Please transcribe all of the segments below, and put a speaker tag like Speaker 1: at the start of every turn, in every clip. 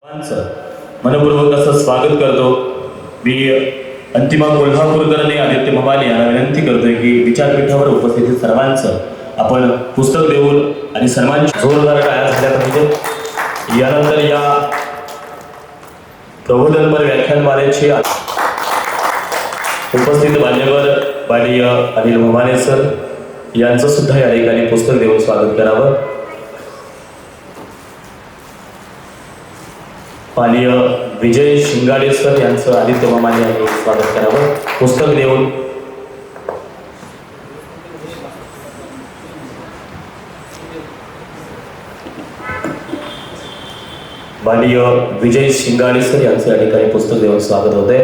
Speaker 1: मनपूर्वक असं स्वागत करतो. मी अंतिमा कोल्हापूरकरने आदित्य भवानी यांना विनंती करतोय की विचारपीठावर उपस्थित सर्वांचं आपण पुस्तक देऊन आणि सर्वांची जोरदार टाळ्या झाल्या पाहिजेत. यानंतर या प्रबोधनपर व्याख्यानमालेची उपस्थित मान्यवर माननीय अनिल भवाने सर यांचं सुद्धा या ठिकाणी पुस्तक देऊन स्वागत करावं. माननीय विजय शिंगाडे सर यांचं आदित्य भवानी यांनी स्वागत करावं पुस्तक देऊन. माननीय विजय शिंगाडे सर यांचं या ठिकाणी पुस्तक देऊन स्वागत होते.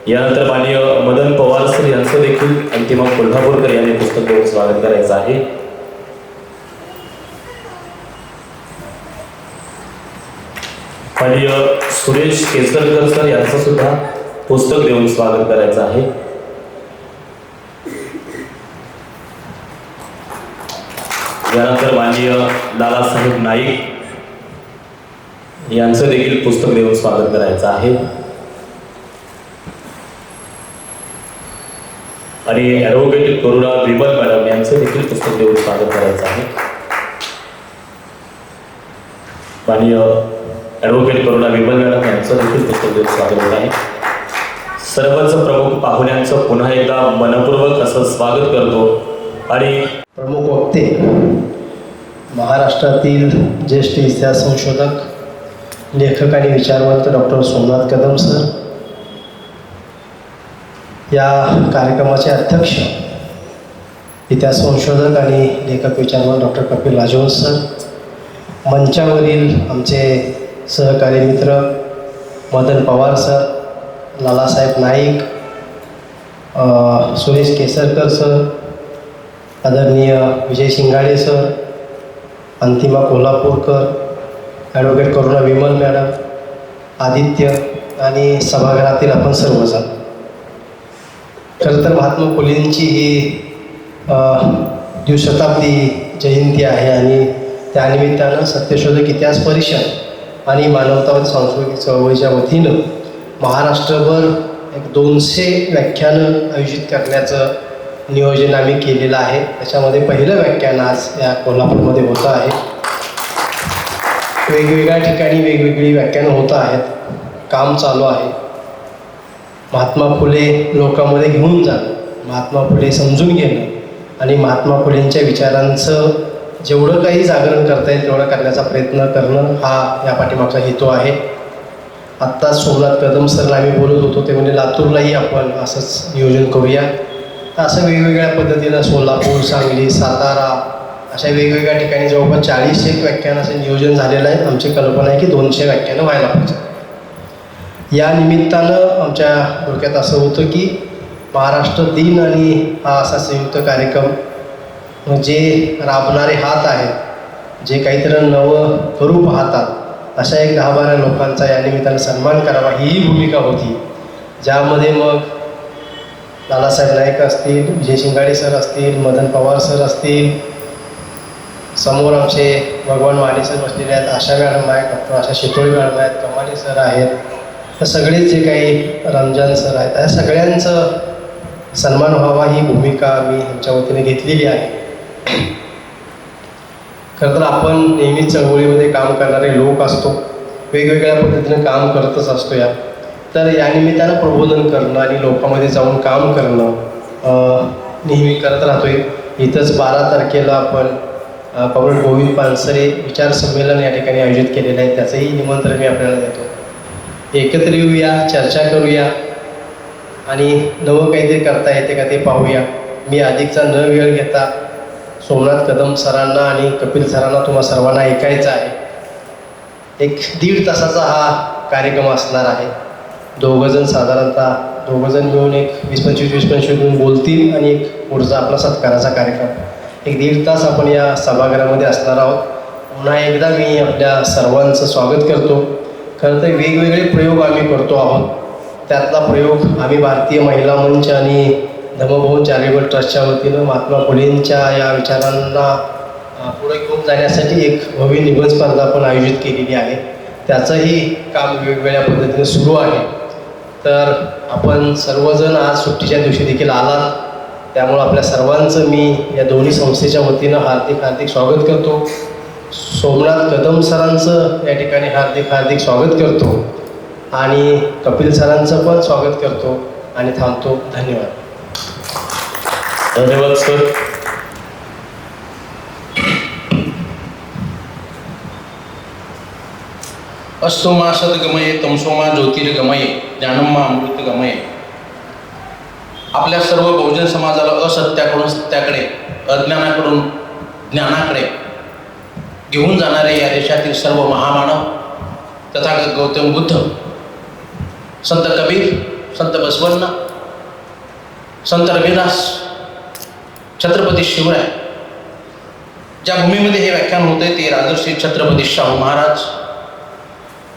Speaker 1: यानंतर माननीय मदन पवार सर यांचं देखील अंतिमा कोल्हापूरकर यांनी पुस्तक देऊन स्वागत करायचं आहे. माननीय सुरेश केसरकर सर यांचं सुद्धा पुस्तक देऊन स्वागत करायचं आहे. यानंतर माननीय लालासाहेब नाईक यांचं देखील पुस्तक देऊन स्वागत करायचं आहे. आणि ॲडव्होकेट करुणा विमल मॅडम यांचं देखील पुस्तक देऊन स्वागत करायचं आहे. माननीय ॲडव्होकेट करुणा विमल मॅडम यांचं देखील पुस्तक देऊन स्वागत होत आहे. सर्वच प्रमुख पाहुण्यांचं पुन्हा एकदा मनपूर्वक असं स्वागत करतो. आणि
Speaker 2: प्रमुख वक्ते महाराष्ट्रातील ज्येष्ठ इतिहास संशोधक लेखक आणि विचारवंत डॉक्टर सोमनाथ कदम सर, या कार्यक्रमाचे अध्यक्ष इतिहास संशोधक आणि लेखक विचारवंत डॉक्टर कपिल राजवंश सर, मंचावरील आमचे सहकारी मित्र मदन पवार सर, लालासाहेब नाईक, सुरेश केसरकर सर, आदरणीय विजय शिंगाडे सर, अंतिमा कोल्हापूरकर, ॲडव्होकेट करुणा विमल मॅडम, आदित्य आणि सभागृहातील आपण सर्वजण. खरं तर महात्मा फुलेंची ही द्विशताब्दी जयंती आहे आणि त्यानिमित्तानं सत्यशोधक इतिहास परिषद आणि मानवतावादी सांस्कृतिक चळवळीच्या वतीनं महाराष्ट्रभर एक 200 व्याख्यानं आयोजित करण्याचं नियोजन आम्ही केलेलं आहे. त्याच्यामध्ये पहिलं व्याख्यान आज या कोल्हापूरमध्ये होतं आहे. वेगवेगळ्या ठिकाणी वेगवेगळी व्याख्यानं होत आहेत. काम चालू आहे. महात्मा फुले लोकांमध्ये घेऊन जाणं, महात्मा फुले समजून घेणं आणि महात्मा फुलेंच्या विचारांचं जेवढं काही जागरण करता येईल तेवढं करण्याचा प्रयत्न करणं हा या पाठीमागचा हेतू आहे. आत्ताच सोमनाथ कदम सरला आम्ही बोलत होतो ते म्हणजे लातूरलाही आपण असंच नियोजन करूया. तर असं वेगवेगळ्या पद्धतीनं सोलापूर, सांगली, सातारा अशा वेगवेगळ्या ठिकाणी जवळपास 41 व्याख्यानाचं नियोजन झालेलं आहे. आमची कल्पना आहे की 200 व्याख्यानं व्हायला पाहिजे. या निमित्तानं आमच्या डोक्यात असं होतं की महाराष्ट्र दिन आणि हा असा संयुक्त कार्यक्रम जे राबणारे हात आहेत, जे काहीतरी नवं करू पाहतात अशा एक 10-12 लोकांचा या निमित्तानं सन्मान करावा ही भूमिका होती. ज्यामध्ये मग लालासाहेब नाईक असतील, विजय शिंगाडे सर असतील, मदन पवार सर असतील, समोर आमचे भगवान माने सर बसलेले आहेत, आशा मॅडम आहेत, डॉक्टर आशा शितोळे मॅडम आहेत, कमाले सर आहेत, तर सगळेच जे काही रमजान सर आहेत, या सगळ्यांचं सन्मान व्हावा ही भूमिका मी आमच्या वतीने घेतलेली आहे. खरं तर आपण नेहमीच चळवळीमध्ये काम करणारे लोक असतो, वेगवेगळ्या पद्धतीने काम करतच असतो. तर या निमित्तानं प्रबोधन करणं आणि लोकांमध्ये जाऊन काम करणं नेहमी करत राहतो आहे. इथंच 12 तारखेला आपण कॉम्रेड गोविंद पानसरे विचार संमेलन या ठिकाणी आयोजित केलेलं आहे. त्याचंही निमंत्रण मी आपल्याला देतो. एकत्र येऊया, चर्चा करूया आणि नवं काहीतरी करता येते का ते पाहूया. मी अधिकचा न वेळ घेता सोमनाथ कदम सरांना आणि कपिल सरांना तुम्हा सर्वांना ऐकायचं आहे. एक 1.5 तासाचा हा कार्यक्रम असणार आहे. साधारणतः दोघंजण मिळून एक 20-25 मिनिट बोलतील आणि एक पुढचा आपला सत्काराचा कार्यक्रम. एक 1.5 तास आपण या सभागृहामध्ये असणार आहोत. पुन्हा एकदा मी आपल्या सर्वांचं स्वागत करतो. खरं तर वेगवेगळे प्रयोग आम्ही करतो आहोत. त्यातला प्रयोग आम्ही भारतीय महिला मंच आणि धम्मभवन चॅरिटेबल ट्रस्टच्या वतीनं महात्मा फुलेंच्या या विचारांना पुढे घेऊन जाण्यासाठी एक भव्य निबंध स्पर्धा आपण आयोजित केलेली आहे. त्याचंही काम वेगवेगळ्या पद्धतीने सुरू आहे. तर आपण सर्वजण आज सुट्टीच्या दिवशी देखील आलात, त्यामुळं आपल्या सर्वांचं मी या दोन्ही संस्थेच्या वतीनं हार्दिक स्वागत करतो. सोमनाथ कदम सरांचं या ठिकाणी हार्दिक स्वागत करतो आणि कपिल सरांचं पण स्वागत करतो आणि थांबतो. धन्यवाद.
Speaker 1: धन्यवाद सर.
Speaker 3: अस्तो मा सद्गमये तमसो मा ज्योतिर्गमये ज्ञानम मा अमृतगमये. आपल्या सर्व बहुजन समाजाला असत्याकडून सत्याकडे, अज्ञानाकडून ज्ञानाकडे घेऊन जाणारे या देशातील सर्व महामानव तथागत गौतम बुद्ध, संत कबीर, संत बसवण्ण, संत रविदास, छत्रपती शिवराय, ज्या भूमीमध्ये हे व्याख्यान होते ते राजर्षी छत्रपती शाहू महाराज,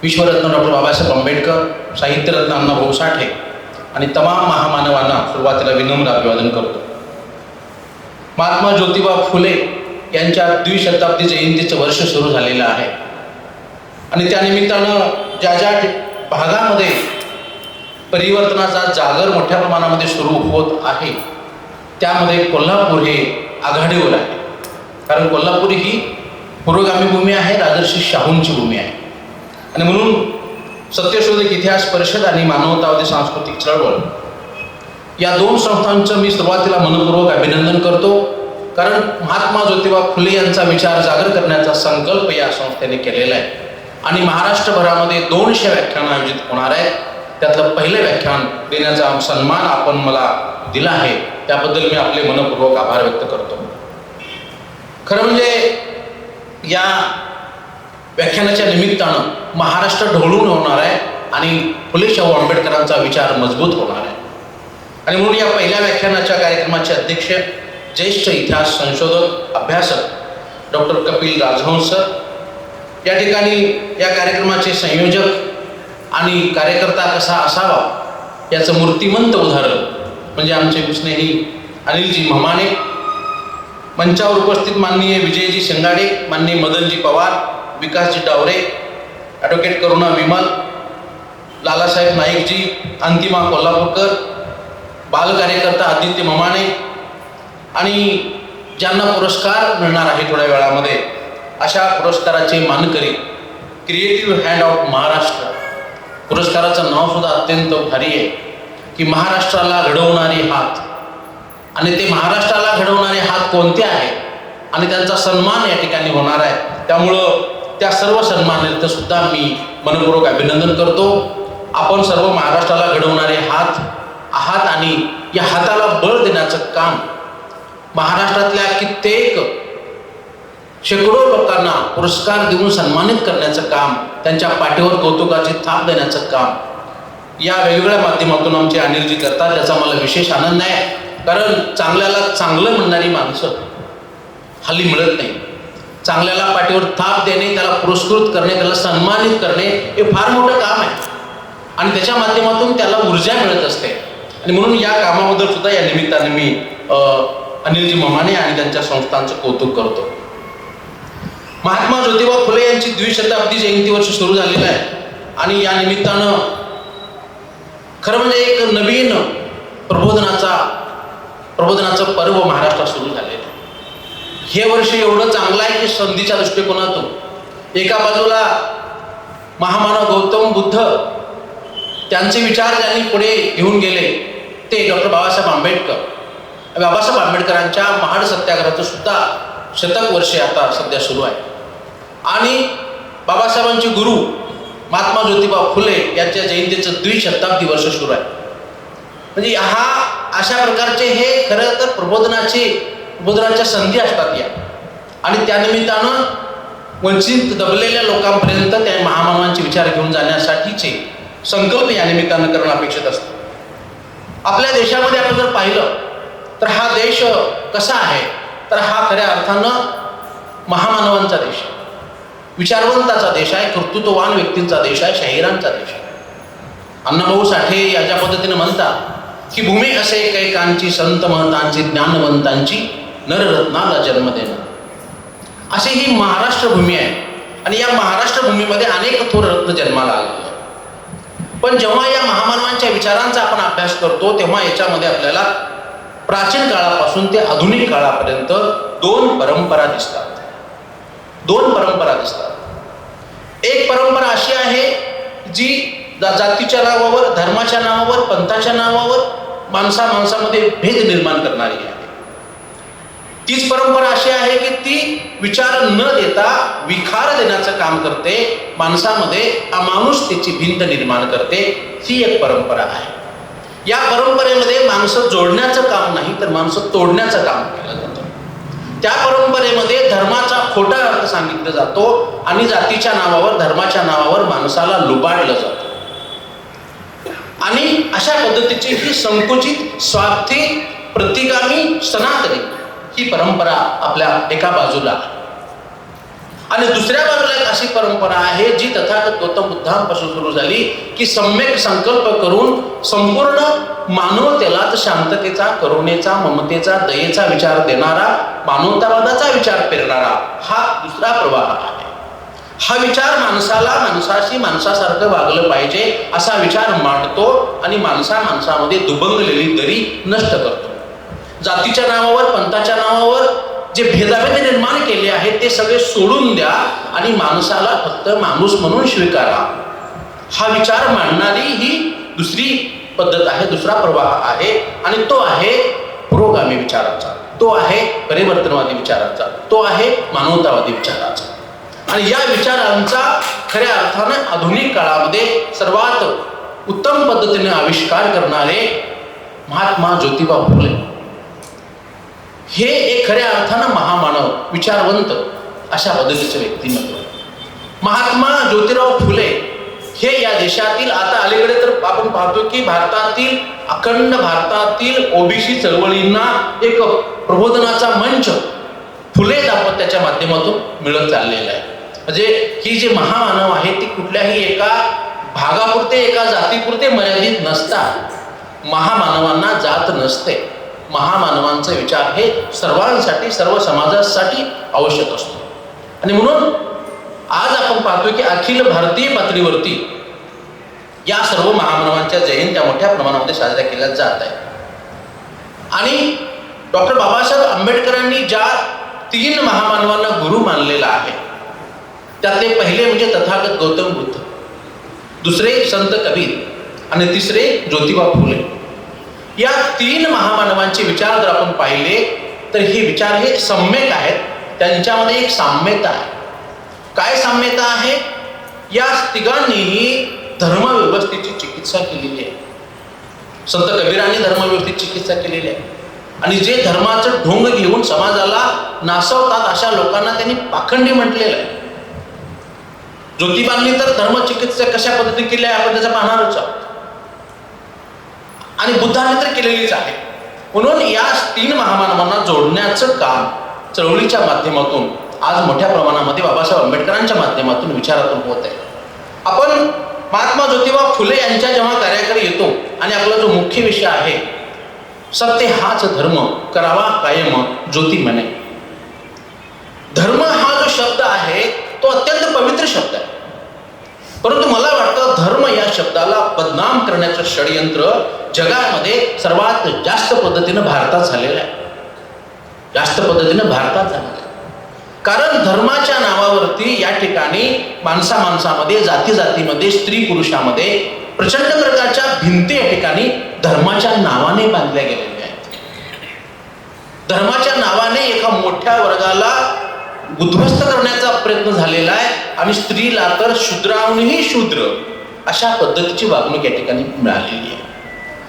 Speaker 3: विश्वरत्न डॉक्टर बाबासाहेब आंबेडकर, साहित्यरत्न अण्णाभाऊ साठे आणि तमाम महामानवांना सुरुवातीला विनम्र अभिवादन करतो. महात्मा ज्योतिबा फुले यांच्या द्विशताब्दी जयंतीचं वर्ष सुरू झालेलं आहे आणि त्यानिमित्तानं ज्या ज्या भागामध्ये परिवर्तनाचा जागर मोठ्या प्रमाणामध्ये सुरू होत आहे त्यामध्ये कोल्हापूर हे आघाडीवर आहे. कारण कोल्हापूर ही पुरोगामी भूमी आहे, राजर्षी शाहूंची भूमी आहे आणि म्हणून सत्यशोधक इतिहास परिषद आणि मानवतावादी सांस्कृतिक चळवळ या दोन संस्थांचं मी सुरुवातीला मनपूर्वक अभिनंदन करतो. कारण महात्मा ज्योतिबा फुले यांचा विचार जागर करण्याचा संकल्प या संस्थेने केलेला आहे आणि महाराष्ट्रभरामध्ये 200 व्याख्यान आयोजित होणार आहेत. त्यातलं पहिलं व्याख्यान देण्याचा सन्मान आपण मला दिला आहे, त्याबद्दल मी आपले मनपूर्वक आभार व्यक्त करतो. खरं म्हणजे या व्याख्यानाच्या निमित्तानं महाराष्ट्र ढवळून होणार आहे आणि फुले शाहू आंबेडकरांचा विचार मजबूत होणार आहे आणि म्हणून या पहिल्या व्याख्यानाच्या कार्यक्रमाचे अध्यक्ष ज्येष्ठ इतिहास संशोधक अभ्यासक डॉक्टर कपिल राजहंस सर, या ठिकाणी या कार्यक्रमाचे संयोजक आणि कार्यकर्ता कसा असावा याचं मूर्तिमंत उदाहरण म्हणजे आमचे स्नेही अनिलजी म्हमाने, मंचावर उपस्थित माननीय विजयजी शिंगाडे, माननीय मदनजी पवार, विकासजी डावरे, ॲडव्होकेट करुणा विमल, लालासाहेब नाईकजी, अंतिमा कोल्हापूरकर, बालकार्यकर्ता आदित्य ममाने आणि ज्यांना पुरस्कार मिळणार आहे थोड्या वेळामध्ये अशा पुरस्काराचे मानकरी क्रिएटिव्ह हँड ऑफ महाराष्ट्र. पुरस्काराचं नावसुद्धा अत्यंत भारी आहे की महाराष्ट्राला घडवणारे हात, आणि ते महाराष्ट्राला घडवणारे हात कोणते आहेत आणि त्यांचा सन्मान या ठिकाणी होणार आहे. त्यामुळं त्या सर्व सन्मानित सुद्धा मी मनपूर्वक अभिनंदन करतो. आपण सर्व महाराष्ट्राला घडवणारे हात आहात आणि या हाताला बळ देण्याचं काम महाराष्ट्रातल्या कित्येक शेकडो लोकांना पुरस्कार देऊन सन्मानित करण्याचं काम, त्यांच्या पाठीवर कौतुकाची थाप देण्याचं काम या वेगवेगळ्या माध्यमातून आमचे अनिलजी करतात. त्याचा मला विशेष आनंद आहे. कारण चांगल्याला चांगलं म्हणणारी माणसं हल्ली मिळत नाही. चांगल्याला पाठीवर थाप देणे, त्याला पुरस्कृत करणे, त्याला सन्मानित करणे हे फार मोठं काम आहे आणि त्याच्या माध्यमातून त्याला ऊर्जा मिळत असते आणि म्हणून या कामाबद्दल सुद्धा या निमित्ताने मी अनिलजी म्हमाने आणि त्यांच्या संस्थांचं कौतुक करतो. महात्मा ज्योतिबा फुले यांची द्विशताब्दी जयंती वर्ष सुरू झालेलं आहे आणि या निमित्तानं खरं म्हणजे एक नवीन प्रबोधनाचं पर्व महाराष्ट्रात सुरू झालेलं आहे. हे वर्ष एवढं चांगलं आहे की संधीच्या दृष्टिकोनातून एका बाजूला महामानव गौतम बुद्ध त्यांचे विचार ज्यांनी पुढे घेऊन गेले ते डॉक्टर बाबासाहेब आंबेडकर. बाबासाहेब आंबेडकरांच्या महाड सत्याग्रहाचं सुद्धा शतक वर्षे आता सध्या सुरू आहे आणि बाबासाहेबांचे गुरु महात्मा ज्योतिबा फुले यांच्या जयंतीचं द्विशताब्दी वर्ष सुरू आहे. म्हणजे अशा प्रकारचे हे खरं तर प्रबोधनाच्या संधी असतात या आणि त्यानिमित्तानं वंचित दबलेल्या लोकांपर्यंत त्या महामानवांचे विचार घेऊन जाण्यासाठीचे संकल्प या निमित्तानं करणं अपेक्षित असतं. आपल्या देशामध्ये आपण जर पाहिलं तर हा देश कसा आहे तर हा खऱ्या अर्थानं महामानवांचा देश आहे, विचारवंताचा देश आहे, कर्तृत्ववान व्यक्तींचा देश आहे, शाहिरांचा देश आहे. अण्णाभाऊ साठे याच्या पद्धतीने म्हणतात की भूमी असे कैकांची संत महतांची ज्ञानवंतांची नररत्नाला जन्म देणं. अशी ही महाराष्ट्र भूमी आहे आणि या महाराष्ट्र भूमीमध्ये अनेक थोर रत्न जन्माला आले. पण जेव्हा या महामानवांच्या विचारांचा आपण अभ्यास करतो तेव्हा याच्यामध्ये आपल्याला प्राचीन काळापासून ते आधुनिक काळापर्यंत दोन परंपरा दिसतात. एक परंपरा अशी आहे जी जातीच्या नावावर, धर्माच्या नावावर, पंथाच्या नावावर माणसामध्ये भेद निर्माण करणारी आहे. तीच परंपरा अशी आहे की ती विचार न देता विखार देण्याचं काम करते, माणसामध्ये अमानुषतेची भिंत निर्माण करते. ही एक परंपरा आहे. या परंपरेमध्ये माणसं जोडण्याचं काम नाही तर माणसं तोडण्याचं काम केलं जातं. त्या परंपरेमध्ये धर्माचा खोटा अर्थ सांगितला जातो आणि जातीच्या नावावर, धर्माच्या नावावर माणसाला लुबाडलं जातं. आणि अशा पद्धतीची ही संकुचित, स्वार्थी, प्रतिगामी, सनातनी ही परंपरा आपल्या एका बाजूला आहे. आणि दुसऱ्या बाजूला एक अशी परंपरा आहे जी तथागत गौतम बुद्धांपासून सुरू झाली की सम्यक संकल्प करून संपूर्ण मानवतेला शांततेचा, करुणेचा, ममतेचा, दयेचा विचार देणारा, मानवतावादाचा विचार पेरणारा हा दुसरा प्रवाह आहे. हा विचार माणसाशी माणसासारखं वागलं पाहिजे असा विचार मांडतो आणि माणसामध्ये दुबंगलेली दरी नष्ट करतो. जातीच्या नावावर, पंथाच्या नावावर जे भेदाभेद निर्माण केले आहेत ते सगळे सोडून द्या आणि माणसाला फक्त माणूस म्हणून स्वीकारा. हा विचार मांडणारी ही दुसरी पद्धत आहे, दुसरा प्रवाह आहे. आणि तो आहे पुरोगामी विचाराचा, तो आहे परिवर्तनवादी विचाराचा, तो आहे मानवतावादी विचाराचा. आणि या विचारांचा खऱ्या अर्थानं आधुनिक काळामध्ये सर्वात उत्तम पद्धतीने आविष्कार करणारे महात्मा ज्योतिबा फुले हे एक खऱ्या अर्थानं महामानव, विचारवंत अशा पद्धतीचे व्यक्तिमत्व. महात्मा ज्योतिराव फुले हे या देशातील, आता अलीकडे तर आपण पाहतो की भारतातील, अखंड भारतातील ओबीसी चळवळींना एक प्रबोधनाचा मंच फुले दाम्पत्याच्या माध्यमातून मिळत चाललेला आहे. म्हणजे ही जे महामानव आहे ती कुठल्याही एका भागापुरते, एका जातीपुरते मर्यादित नसतात. महामानवांना जात नसते. महामानवांचा विचार हे सर्वांसाठी, सर्व समाजासाठी आवश्यक असतो. आणि म्हणून आज आपण पाहतो की अखिल भारतीय पातळीवरती या सर्व महामानवांच्या जयंत्या मोठ्या प्रमाणामध्ये साजऱ्या केल्या जात आहेत. आणि डॉक्टर बाबासाहेब आंबेडकरांनी ज्या 3 महामानवांना गुरु मानलेला आहे त्यातले पहिले म्हणजे तथागत गौतम बुद्ध, दुसरे संत कबीर आणि तिसरे ज्योतिबा फुले. या 3 महामानवांचे विचार जर आपण पाहिले तर हे विचार हे सम्यक आहेत. त्यांच्यामध्ये एक साम्यता आहे. काय साम्यता आहे? या तिघांनीही धर्मव्यवस्थेची चिकित्सा केलेली आहे. संत कबीरांनी धर्मव्यवस्थेची चिकित्सा केलेली आहे. आणि जे धर्माचं ढोंग घेऊन समाजाला नासवतात अशा लोकांना त्यांनी पाखंडी म्हटलेलं आहे. ज्योतिबांनी तर धर्मचिकित्सा कशा पद्धतीने केली आहे आपण त्याचा पाहणारच आहोत. आणि बुद्धाने तर केलेलीच आहे. म्हणून या 3 महामानवांना जोडण्याचं काम चळवळीच्या माध्यमातून आज मोठ्या प्रमाणामध्ये बाबासाहेब आंबेडकरांच्या माध्यमातून विचारातून होत आहे. आपण महात्मा ज्योतिबा फुले यांच्या जेव्हा कार्याकडे येतो आणि आपला जो मुख्य विषय आहे सत्य हाच धर्म करावा कायम ज्योती म्हणे. धर्म हा जो शब्द आहे तो अत्यंत पवित्र शब्द आहे. परंतु मला वाटतं धर्म या शब्दाला बदनाम करण्याचं षडयंत्र जगामध्ये सर्वात जास्त पद्धतीनं भारतात झालेलं आहे. कारण धर्माच्या नावावरती या ठिकाणी माणसामध्ये, जातीमध्ये, स्त्री पुरुषामध्ये प्रचंड प्रकारच्या भिंती या ठिकाणी धर्माच्या नावाने बांधल्या गेलेल्या आहेत. धर्माच्या नावाने एका मोठ्या वर्गाला उद्ध्वस्त करण्याचा प्रयत्न झालेला आहे आणि स्त्रीला तर शूद्राहूनही शूद्र अशा पद्धतीची वागणूक या ठिकाणी मिळालेली आहे.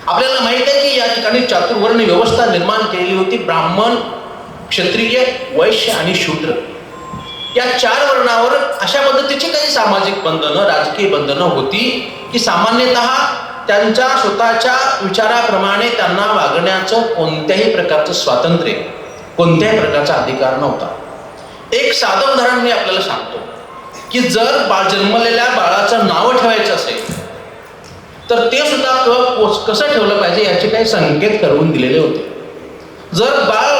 Speaker 3: आपल्याला माहित आहे की या ठिकाणी चातुर्वर्ण व्यवस्था निर्माण केलेली होती. ब्राह्मण, क्षत्रिय, वैश्य आणि शूद्र या 4 वर्णावर अशा पद्धतीची काही सामाजिक बंधनं, राजकीय बंधनं होती की सामान्यतः त्यांच्या स्वतःच्या विचाराप्रमाणे त्यांना वागण्याचं कोणत्याही प्रकारचं स्वातंत्र्य, कोणत्याही प्रकारचा अधिकार नव्हता. एक साधं उदाहरण मी आपल्याला सांगतो की जर जन्मलेल्या बाळाचं नाव ठेवायचं असेल तर ते सुद्धा कसं ठेवलं पाहिजे याचे काही संकेत करून दिलेले होते. जर बाळ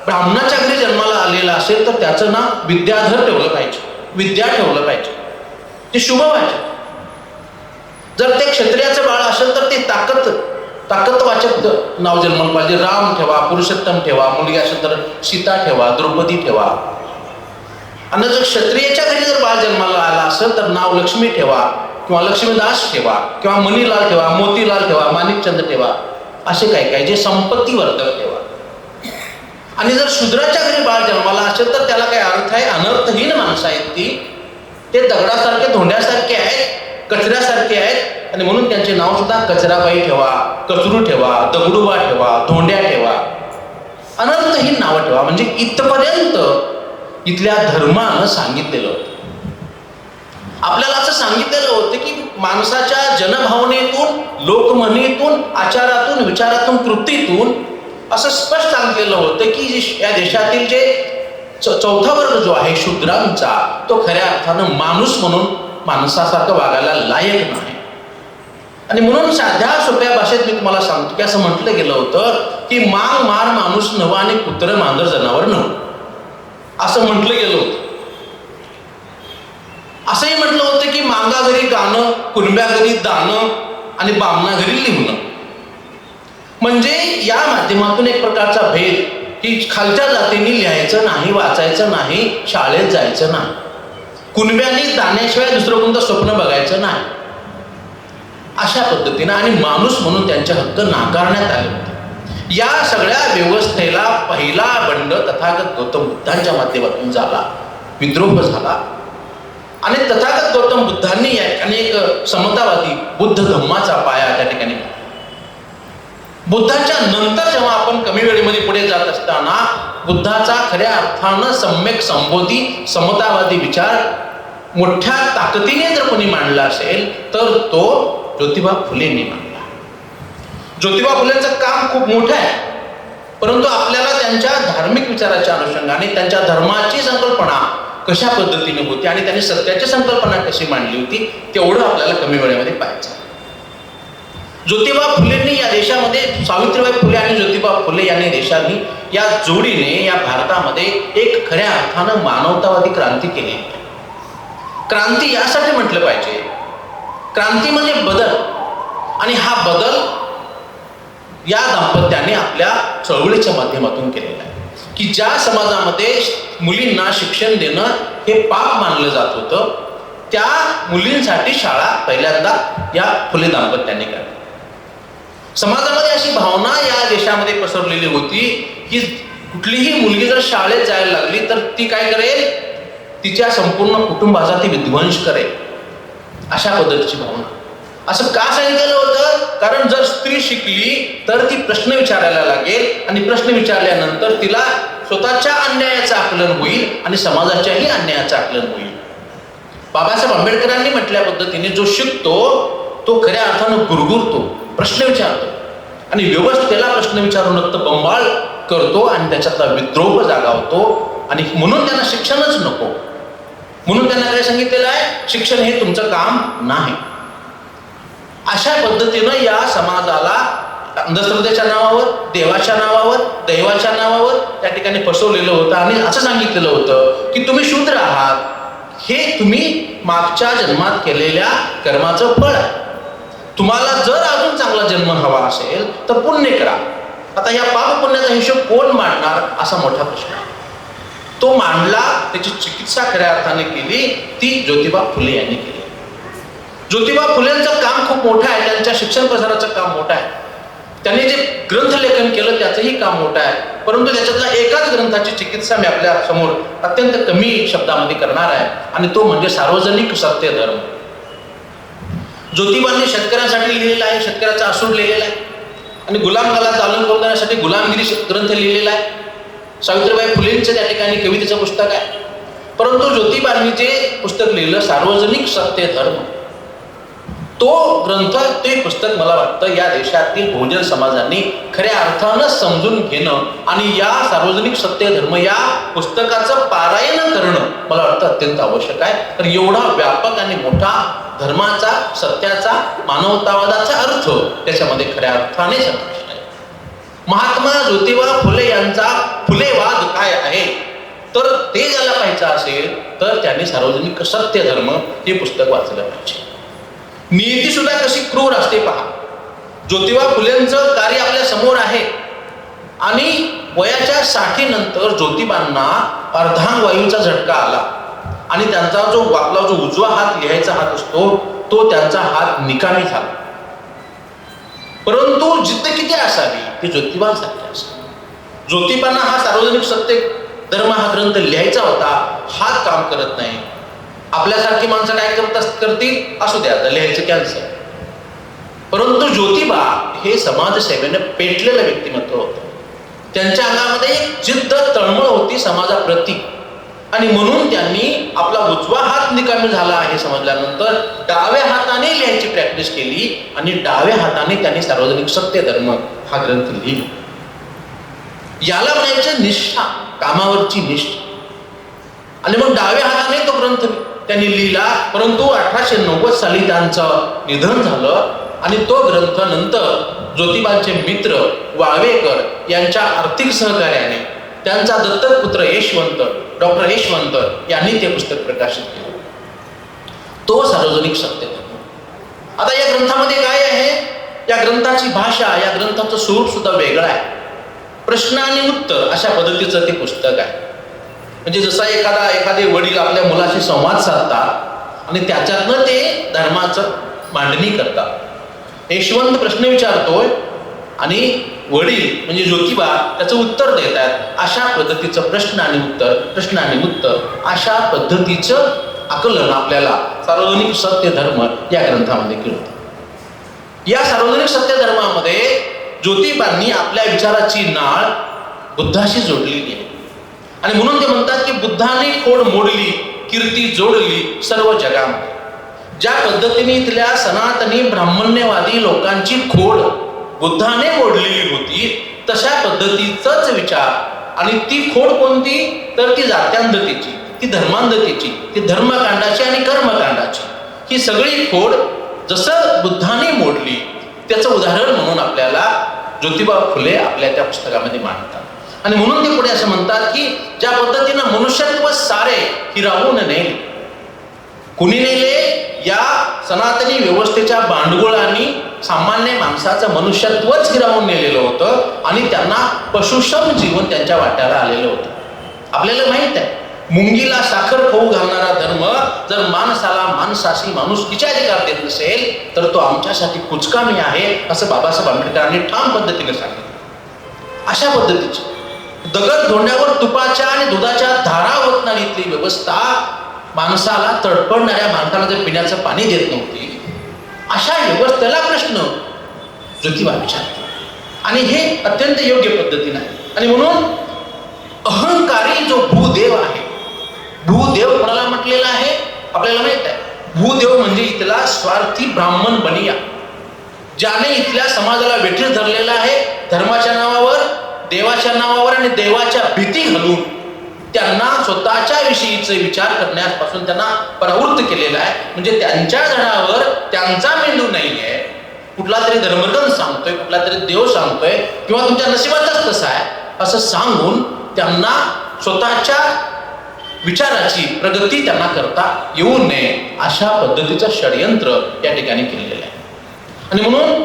Speaker 3: ब्राह्मणाच्या घरी जन्माला आलेला असेल तर त्याचं नाव विद्याधर ठेवलं पाहिजे. विद्या ठेवलं पाहिजे, ते शुभ पाहिजे. जर ते क्षत्रियाचं बाळ असेल तर ते ताकदवाचक नाव जन्माला पाहिजे. राम ठेवा, पुरुषोत्तम ठेवा, मुलगी असेल तर सीता ठेवा, द्रौपदी ठेवा. आणि जर क्षत्रियाच्या घरी जर बाळ जन्माला आला असेल तर नाव लक्ष्मी ठेवा, किंवा लक्ष्मीदास ठेवा, किंवा मणिलाल ठेवा, मोतीलाल ठेवा, माणिकचंद ठेवा, असे काय जे संपत्तीवर्धक ठेवा. आणि जर शूद्राच्या घरी बाळ जन्माला असेल तर त्याला काय अर्थ आहे? अनर्थहीन माणसं आहेत ती, ते दगडासारखे, धोंड्यासारखे आहेत, कचऱ्यासारखे आहेत. आणि म्हणून त्यांचे नाव सुद्धा कचराबाई ठेवा, कचरू ठेवा, दगडूबा ठेवा, धोंड्या ठेवा, अनर्थहीन नावं ठेवा. म्हणजे इथपर्यंत इथल्या धर्मानं सांगितलेलं होतं. आपल्याला असं सांगितलेलं होतं की माणसाच्या जनभावनेतून, लोकमनीतून, आचारातून, विचारातून, कृतीतून असं स्पष्ट सांगितलेलं होतं की या देशातील जे चौथा वर्ग जो आहे शूद्रांचा, तो खऱ्या अर्थानं माणूस म्हणून माणसासारखं वागायला लायक नाही. आणि म्हणून साध्या सोप्या भाषेत मी तुम्हाला सांगतो की असं म्हटलं गेलं होतं की मांग मार माणूस नवं आणि कुत्र मांजर जनावर नवं, असं म्हटलं गेलं होतं. असंही म्हटलं होतं की मांगा घरी गाणं, कुणब्या घरी दाणं आणि बामणा घरी लिहणं. म्हणजे या माध्यमातून एक प्रकारचा भेद की खालच्या जातींनी लिहायचं नाही, वाचायचं नाही, शाळेत जायचं नाही, कुणब्यांनी दाण्याशिवाय दुसरं कोणतं स्वप्न बघायचं नाही, अशा पद्धतीनं आणि माणूस म्हणून त्यांचे हक्क नाकारण्यात आले होते. या सगळ्या व्यवस्थेला पहिला बंड तथागत गौतम बुद्धांच्या माध्यमातून झाला, विद्रोह झाला. आणि तथागत गौतम बुद्धांनी या ठिकाणी एक समतावादी बुद्ध धम्माचा पाया त्या ठिकाणी. बुद्धाच्या नंतर जेव्हा आपण कमी वेळेमध्ये पुढे जात असताना बुद्धाचा खऱ्या अर्थानं सम्यक संबोधी समतावादी विचार मोठ्या ताकदीने जर कोणी मांडला असेल तर तो ज्योतिबा फुलेंनी मांडला. ज्योतिबा फुलेंचं काम खूप मोठं आहे, परंतु आपल्याला त्यांच्या धार्मिक विचाराच्या अनुषंगाने त्यांच्या धर्माची संकल्पना कशा पद्धतीने होती आणि त्यांनी सत्याची संकल्पना कशी मांडली होती तेवढं आपल्याला कमी वेळेमध्ये पाहायचं. ज्योतिबा फुलेंनी या देशामध्ये, सावित्रीबाई फुले आणि ज्योतिबा फुले यांनी देशांनी या जोडीने या भारतामध्ये एक खऱ्या अर्थानं मानवतावादी क्रांती केली. क्रांती यासाठी म्हटलं पाहिजे, क्रांती म्हणजे बदल, आणि हा बदल या दाम्पत्याने आपल्या चळवळीच्या माध्यमातून केलेला आहे. की ज्या समाजामध्ये मुलींना शिक्षण देणं हे पाप मानलं जात होतं, त्या मुलींसाठी शाळा पहिल्यांदा या फुले दाम्पत्याने काढली. समाजामध्ये अशी भावना या देशामध्ये पसरलेली होती की कुठलीही मुलगी जर शाळेत जायला लागली तर ती काय करेल, तिच्या संपूर्ण कुटुंबाचा ती विध्वंस करेल, अशा पद्धतीची भावना. असं का सांगितलेलं होतं? कारण जर स्त्री शिकली तर ती प्रश्न विचारायला लागेल, आणि प्रश्न विचारल्यानंतर तिला स्वतःच्या अन्यायाचं आकलन होईल आणि समाजाच्याही अन्यायाचं आकलन होईल. बाबासाहेब आंबेडकरांनी म्हटल्या पद्धतीने जो शिकतो तो खऱ्या अर्थानं गुरगुरतो, प्रश्न विचारतो आणि व्यवस्थेला प्रश्न विचारून रक्त बंबाळ करतो आणि त्याच्यातला विद्रोह जागावतो. आणि म्हणून त्यांना शिक्षणच नको, म्हणून त्यांना काय सांगितलेलं आहे, शिक्षण हे तुमचं काम नाही. अशा पद्धतीनं या समाजाला अंधश्रद्धेच्या नावावर, देवाच्या नावावर, दैवाच्या नावावर त्या ठिकाणी फसवलेलं होतं. आणि असं सांगितलेलं होतं की तुम्ही शूद्र आहात, हे तुम्ही मागच्या जन्मात केलेल्या कर्माचं फळ आहे. तुम्हाला जर अजून चांगला जन्म हवा असेल तर पुण्य करा. आता या पाप पुण्याचा हिशोब कोण मांडणार, असा मोठा प्रश्न आहे. तो मांडला, त्याची चिकित्सा खऱ्या अर्थाने केली ती ज्योतिबा फुले यांनी केली. ज्योतिबा फुलेंचं काम खूप मोठं आहे, त्यांच्या शिक्षण प्रसाराचं काम मोठं आहे, त्यांनी जे ग्रंथलेखन केलं त्याचंही काम मोठं आहे. परंतु त्याच्यातल्या एकाच ग्रंथाची चिकित्सा मी आपल्या समोर अत्यंत कमी शब्दामध्ये करणार आहे, आणि तो म्हणजे सार्वजनिक सत्य धर्म. ज्योतिबांनी शेतकऱ्यांसाठी लिहिलेला आहे, शेतकऱ्याचा असूड लिहिलेला आहे, आणि गुलामगाला चालन करून देण्यासाठी गुलामगिरी ग्रंथ लिहिलेला आहे. सावित्रीबाई फुलेंचं त्या ठिकाणी कवितेचं पुस्तक आहे. परंतु ज्योतिबांनी जे पुस्तक लिहिलं सार्वजनिक सत्य धर्म, तो ग्रंथ, ते पुस्तक मला वाटतं या देशातील बहुजन समाजांनी खऱ्या अर्थानं समजून घेणं आणि या सार्वजनिक सत्य धर्म या पुस्तकाचं पारायण करणं मला वाटतं अत्यंत आवश्यक आहे. तर एवढा व्यापक आणि मोठा धर्माचा, सत्याचा, मानवतावादाचा अर्थ त्याच्यामध्ये खऱ्या अर्थाने समाविष्ट आहे. महात्मा ज्योतिबा फुले यांचा फुलेवाद काय आहे तर ते ज्याला पाहायचं असेल तर त्यांनी सार्वजनिक सत्य धर्म हे पुस्तक वाचलं पाहिजे. नियती सुद्धा कशी क्रूर असते पहा. ज्योतिबा फुलेंचं कार्य आपल्या समोर आहे आणि वयाच्या 60 नंतर ज्योतिबांना अर्धांगवायूचा झटका आला आणि त्यांचा आपला जो उजवा हात लिहायचा हात असतो तो त्यांचा हात निकामी झाला. परंतु जिद्द किती असावी ती ज्योतिबांसारखी असावी. ज्योतिबांना हा सार्वजनिक सत्य धर्म हा ग्रंथ लिहायचा होता, हात काम करत नाही. आपल्यासारखी माणसं काय करतील, असू द्या लिहायचं कॅन्सर. परंतु ज्योतिबा हे समाजसेवेने पेटलेलं व्यक्तिमत्व होतं. त्यांच्या अंगामध्ये एक जिद्द तळमळ होती समाजाप्रती आणि म्हणून त्यांनी आपला उजवा हात निकामी झाला हे समजल्यानंतर डाव्या हाताने लिहायची प्रॅक्टिस केली आणि डाव्या हाताने त्यांनी सार्वजनिक सत्य धर्म हा ग्रंथ लिहिला. याला म्हणायचं निष्ठा, कामावरची निष्ठा. आणि मग डाव्या हाताने तो ग्रंथ त्यांनी लिहिला. परंतु 1890 साली त्यांचं निधन झालं आणि तो ग्रंथ नंतर ज्योतिबांचे मित्र वाळवेकर यांच्या आर्थिक सहकार्याने त्यांचा दत्तक पुत्र यशवंत, डॉक्टर यशवंत यांनी ते पुस्तक प्रकाशित केलं. तो सार्वजनिक सत्य धर्म. आता या ग्रंथामध्ये काय आहे, या ग्रंथाची भाषा, या ग्रंथाचं स्वरूप सुद्धा वेगळं आहे. प्रश्न आणि उत्तर अशा पद्धतीचं ते पुस्तक आहे. म्हणजे जसा एखादे वडील आपल्या मुलाशी संवाद साधतात आणि त्याच्यातनं ते धर्माचं मांडणी करतात. यशवंत प्रश्न विचारतोय आणि वडील म्हणजे ज्योतिबा त्याचं उत्तर देत आहेत. अशा पद्धतीचं प्रश्न आणि उत्तर अशा पद्धतीचं आकलन आपल्याला सार्वजनिक सत्य धर्म या ग्रंथामध्ये केलं. या सार्वजनिक सत्य धर्मामध्ये ज्योतिबांनी आपल्या विचाराची नाळ बुद्धाशी जोडलेली आहे आणि म्हणून ते म्हणतात की बुद्धाने खोड मोडली, कीर्ती जोडली सर्व जगामध्ये. ज्या पद्धतीने इथल्या सनातनी ब्राह्मण्यवादी लोकांची खोड बुद्धाने मोडलेली होती तशा पद्धतीचाच विचार आणि ती खोड कोणती तर ती जात्यांधतेची, ती धर्मांधतेची, ती धर्मकांडाची आणि कर्मकांडाची. ही सगळी खोड जसं बुद्धाने मोडली त्याचं उदाहरण म्हणून आपल्याला ज्योतिबा फुले आपल्या त्या पुस्तकामध्ये मांडतात. आणि म्हणून ते पुढे असं म्हणतात की ज्या पद्धतीनं मनुष्यत्व सारे हिरावून नेले, कुणी नेले, या सनातनी व्यवस्थेच्या भांडगुळांनी सामान्य माणसाचं मनुष्यत्वच हिरावून नेलेलं होतं आणि त्यांना पशुषम जीवन त्यांच्या वाट्याला आलेलं होतं. आपल्याला माहित आहे मुंगीला साखर खाऊ घालणारा धर्म जर माणसाला माणसाशी माणुसकीचे अधिकार देत नसेल तर तो आमच्यासाठी कुचकामी आहे असं बाबासाहेब आंबेडकरांनी ठाम पद्धतीने सांगितलं. अशा पद्धतीची दगड धोंड्यावर तुपाच्या आणि दुधाच्या धारा ओतणारी इथली व्यवस्था माणसाला, तडपडणाऱ्या माणसाला जर पिण्याचं पाणी देत नव्हती, अशा व्यवस्थेला प्रश्न ज्योतिबा विचारतात आणि हे अत्यंत योग्य पद्धतीने आहे. आणि म्हणून अहंकारी जो भूदेव आहे, भूदेव कोणाला म्हटलेला आहे आपल्याला माहित आहे. भूदेव म्हणजे इथला स्वार्थी ब्राह्मण बनिया, ज्याने इथल्या समाजाला वेठीस धरलेला आहे. धर्माच्या नावावर, देवाच्या नावावर आणि देवाच्या भीती घालून त्यांना स्वतःच्या विषयीचे विचार करण्यापासून त्यांना प्रवृत्त केलेला आहे. म्हणजे त्यांच्या धडावर त्यांचा मेंदू नाहीये, कुठला तरी धर्मग्रंथ सांगतोय, कुठला तरी देव सांगतोय किंवा तुमच्या नशिबातच तसं आहे असं सांगून त्यांना स्वतःच्या विचाराची प्रगती त्यांना करता येऊ नये अशा पद्धतीचं षडयंत्र या ठिकाणी केलेलं आहे. आणि म्हणून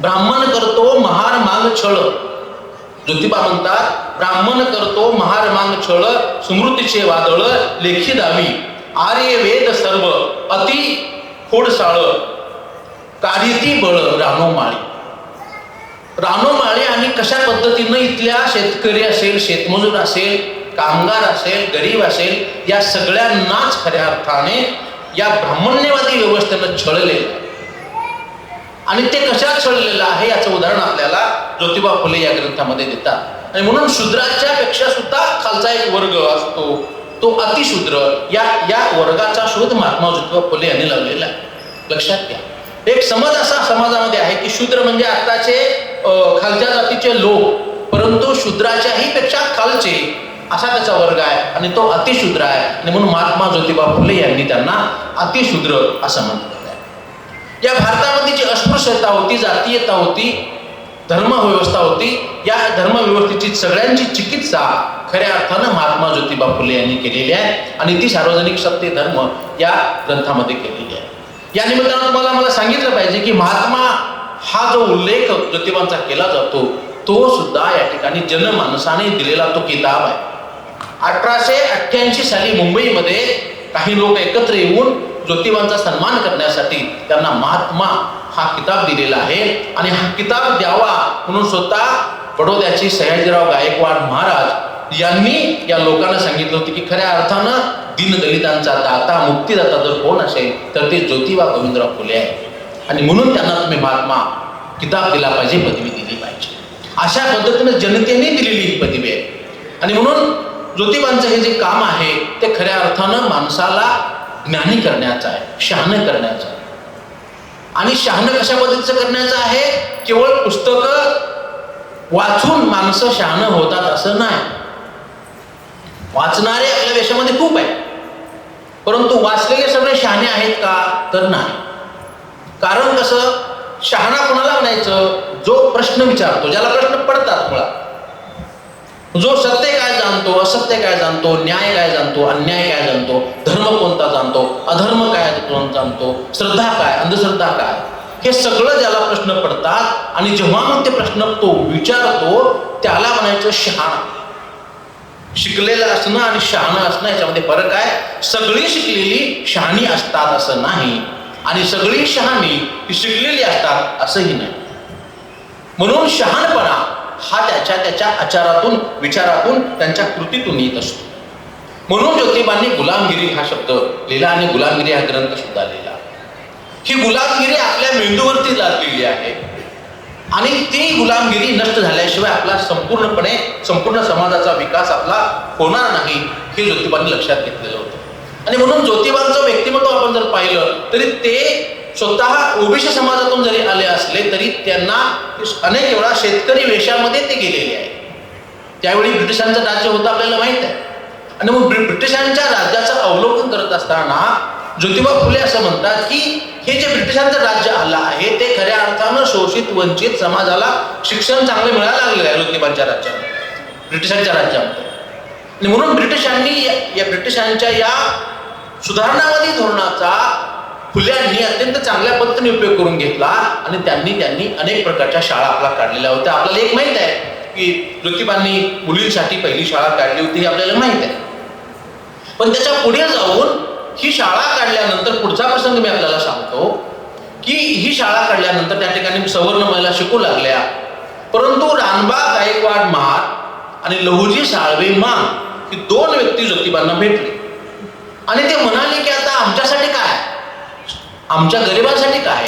Speaker 3: ब्राह्मण करतो महार मांग छळ, ज्योतिबा म्हणतात ब्राह्मण करतो महार मांग छळ, स्मृतीचे वादळ लेखी दावी, आर्य वेद सर्व अति खोडसाळ, काढिती बळ रानोमाळी. रानोमाळी आणि कशा पद्धतीनं इथल्या शेतकरी असेल, शेतमजूर असेल, कामगार असेल, गरीब असेल, या सगळ्यांनाच खऱ्या अर्थाने या ब्राह्मण्यवादी व्यवस्थेनं छळलेलं आणि ते कशात छळलेलं आहे याचं उदाहरण आपल्याला ज्योतिबा फुले या ग्रंथामध्ये देतात. आणि म्हणून शूद्राच्या पेक्षा सुद्धा खालचा एक वर्ग असतो तो अतिशूद्र, या वर्गाचा शोध महात्मा ज्योतिबा फुले यांनी लावलेला आहे. लक्षात घ्या, एक समज असा समाजामध्ये आहे की शूद्र म्हणजे आताचे खालच्या जातीचे लोक, परंतु शूद्राच्याही पेक्षा खालचे असा त्याचा वर्ग आहे आणि तो अतिशूद्र आहे. आणि म्हणून महात्मा ज्योतिबा फुले यांनी त्यांना अतिशूद्र असं म्हटलं. या भारतामध्ये जी अस्पृश्यता होती, जातीयता होती, धर्मव्यवस्था होती. या धर्मव्यवस्थेची सगळ्यांची चिकित्सा खऱ्या अर्थानं महात्मा ज्योतिबा फुले यांनी केलेली आहे आणि ती सार्वजनिक सत्य धर्म या ग्रंथामध्ये केलेली आहे. या निमित्तानं तुम्हाला मला सांगितलं पाहिजे की महात्मा हा जो उल्लेख ज्योतिबांचा केला जातो तो सुद्धा या ठिकाणी जनमानसाने दिलेला तो किताब आहे. 1888 साली मुंबईमध्ये काही लोक एकत्र येऊन ज्योतिबांचा सन्मान करण्यासाठी त्यांना महात्मा हा किताब दिलेला आहे आणि हा किताब द्यावा म्हणून स्वतः बडोद्याचे सयाजीराव गायकवाड महाराज यांनी या लोकांना सांगितलं होतं की खऱ्या अर्थानं दीनदलितांचा दाता मुक्तीदाता जर कोण असेल तर ते ज्योतिबा गोविंदराव फुले आहे आणि म्हणून त्यांना तुम्ही महात्मा किताब दिला पाहिजे, पदवी दिली पाहिजे. अशा पद्धतीनं जनतेने दिलेली ही पदवी आहे आणि म्हणून ज्योतिबांचं हे जे काम आहे ते खऱ्या अर्थानं माणसाला ज्ञानी करण्याचं आहे, शहाणं करण्याचं आहे. आणि शहाणं कशा पद्धतीचं करण्याचं आहे? केवळ पुस्तकं वाचून माणसं शहाणं होतात असं नाही. वाचणारे आपल्या देशामध्ये खूप आहेत, परंतु वाचलेले सगळे शहाणे आहेत का? तर नाही. कारण कसं, शहाणा कोणाला म्हणायचं? जो प्रश्न विचारतो, ज्याला प्रश्न पडतात मुळात, जो सत्य काय जाणतो, असत्य काय जाणतो, न्याय काय जाणतो, अन्याय काय जाणतो, धर्म कोणता जाणतो, अधर्म काय जाणतो, श्रद्धा काय, अंधश्रद्धा काय, हे सगळं ज्याला प्रश्न पडतात आणि जेव्हा मग ते प्रश्न तो विचारतो त्याला म्हणायचं शहाणा. शिकलेलं असणं आणि शहाणं असणं याच्यामध्ये फरक आहे. सगळी शिकलेली शहाणी असतात असं नाही आणि सगळी शहाणी ही शिकलेली असतात असंही नाही. म्हणून शहाणपणा हा त्याच्या आचारातून, विचारातून, त्यांच्या कृतीतून येत असतो. म्हणून ज्योतिबांनी गुलामगिरी हा शब्द लिहिला आणि गुलामगिरी हा ग्रंथ सुद्धा लिहिला. ही गुलामगिरी आपल्या मेंदूवरती लादलेली आहे आणि ती गुलामगिरी नष्ट झाल्याशिवाय आपला संपूर्ण समाजाचा विकास आपला होणार नाही हे ज्योतिबांनी लक्षात घेतलेलं होतं. आणि म्हणून ज्योतिबांचं व्यक्तिमत्व आपण जर पाहिलं तरी ते स्वतः ओबीसी समाजातून जरी आले असले तरी त्यांना अनेक वेळा शेतकरी वेशामध्ये ते गेलेले आहे. त्यावेळी ब्रिटिशांचं राज्य होतं आपल्याला माहित आहे आणि मग ब्रिटिशांच्या राज्याचं अवलोकन करत असताना ज्योतिबा फुले असं म्हणतात की हे जे ब्रिटिशांचं राज्य आलं आहे ते खऱ्या अर्थानं शोषित वंचित समाजाला शिक्षण चांगलं मिळायला लागलेलं आहे ज्योतिबांच्या राज्यामध्ये, ब्रिटिशांच्या राज्यामध्ये. आणि म्हणून ब्रिटिशांच्या या सुधारणावादी धोरणाचा फुल्यांनी अत्यंत चांगल्या पद्धतीने उपयोग करून घेतला आणि त्यांनी अनेक प्रकारच्या शाळा आपल्या काढलेल्या होत्या. आपल्याला एक माहित आहे की ज्योतिबांनी मुलींसाठी पहिली शाळा काढली होती हे आपल्याला माहित आहे. पण त्याच्या पुढे जाऊन ही शाळा काढल्यानंतर पुढचा प्रसंग मी आपल्याला सांगतो की ही शाळा काढल्यानंतर त्या ठिकाणी सवर्ण महिला शिकू लागल्या. परंतु रानबा गायकवाड महार आणि लहुजी साळवे मान ही दोन व्यक्ती ज्योतिबांना भेटले आणि ते म्हणाले की आता आमच्यासाठी काय, आमच्या गरिबांसाठी काय.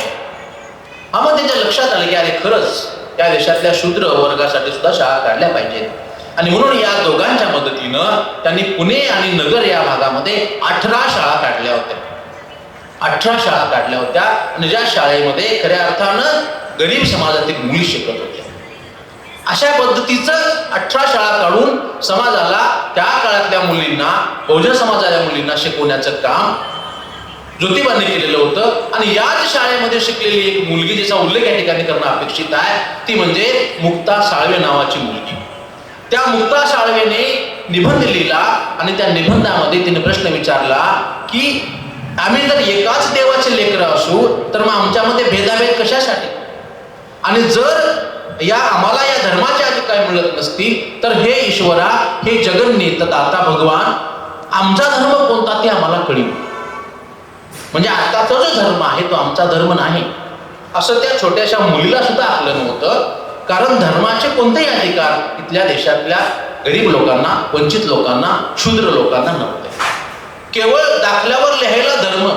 Speaker 3: हा मग त्यांच्या लक्षात आलं की अरे खरंच या देशातल्या शूद्र वर्गासाठी सुद्धा शाळा काढल्या पाहिजेत. आणि म्हणून या दोघांच्या मदतीनं त्यांनी पुणे आणि नगर या भागामध्ये 18 शाळा काढल्या होत्या. 18 शाळा काढल्या होत्या आणि ज्या शाळेमध्ये खऱ्या अर्थानं गरीब समाजातील मुली शिकत होत्या. अशा पद्धतीचं 18 शाळा काढून समाजाला, त्या काळातल्या मुलींना, बहुजन समाजाच्या मुलींना शिकवण्याचं काम ज्योतिबांनी केलेलं होतं. आणि याच शाळेमध्ये शिकलेली एक मुलगी जिचा उल्लेख या ठिकाणी करणं अपेक्षित आहे ती म्हणजे मुक्ता साळवे नावाची मुलगी. त्या मुक्ता साळवेने निबंध लिहिला आणि त्या निबंधामध्ये तिने प्रश्न विचारला की आम्ही जर एकाच देवाचे लेकरं असू तर मग आमच्यामध्ये भेदाभेद कशासाठी, आणि जर आम्हाला या धर्माचे अधिकार मिळत नसतील तर हे ईश्वरा, हे जगन्नेत दाता भगवान, आमचा धर्म कोणता ते आम्हाला कळील. म्हणजे आताचा जो धर्म आहे तो आमचा धर्म नाही असं त्या छोट्याशा मुलीला सुद्धा आकलन नव्हतं. कारण धर्माचे कोणतेही अधिकार इथल्या देशातल्या गरीब लोकांना, वंचित लोकांना, शूद्र लोकांना नव्हते. केवळ दाखल्यावर लिहायला धर्म,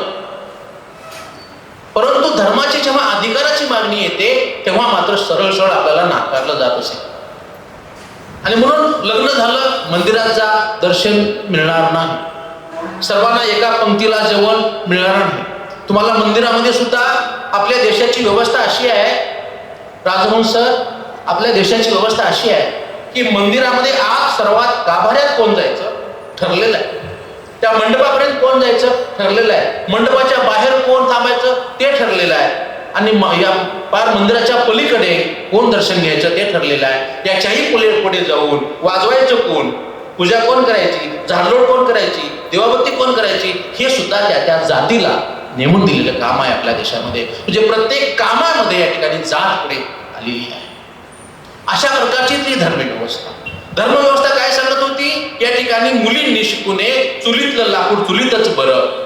Speaker 3: परंतु धर्माची जेव्हा अधिकाराची मागणी येते तेव्हा मात्र सरळ सरळ आपल्याला नाकारलं जात असे. आणि म्हणून लग्न झालं, मंदिरात जा, दर्शन मिळणार नाही, सर्वांना एका पंक्तीला जेवण मिळणार नाही. तुम्हाला मंदिरामध्ये सुद्धा आपल्या देशाची व्यवस्था अशी आहे, राजहंस सर, आपल्या देशाची व्यवस्था अशी आहे की मंदिरामध्ये आत सर्वात गाभाऱ्यात कोण जायचं ठरलेलं आहे, त्या मंडपापर्यंत कोण जायचं ठरलेलं आहे, मंडपाच्या बाहेर कोण थांबायचं ते ठरलेलं आहे. आणि या पार मंदिराच्या पलीकडे कोण दर्शन घ्यायचं ते ठरलेलं आहे. याच्याही पुढे जाऊन वाजवायचं कोण, पूजा कोण करायची, झाडलोट कोण करायची, देवाबत्ती कोण करायची, हे सुद्धा त्या जातीला नेमून दिलेलं काम आहे आपल्या देशामध्ये. म्हणजे प्रत्येक कामामध्ये या ठिकाणी जात पुढे आलेली आहे. अशा प्रकारची ती धर्मव्यवस्था. धर्मव्यवस्था काय सांगत होती? या ठिकाणी मुलींनी शिकू नये, चुलीतलं लाकूड चुलीतच बरं,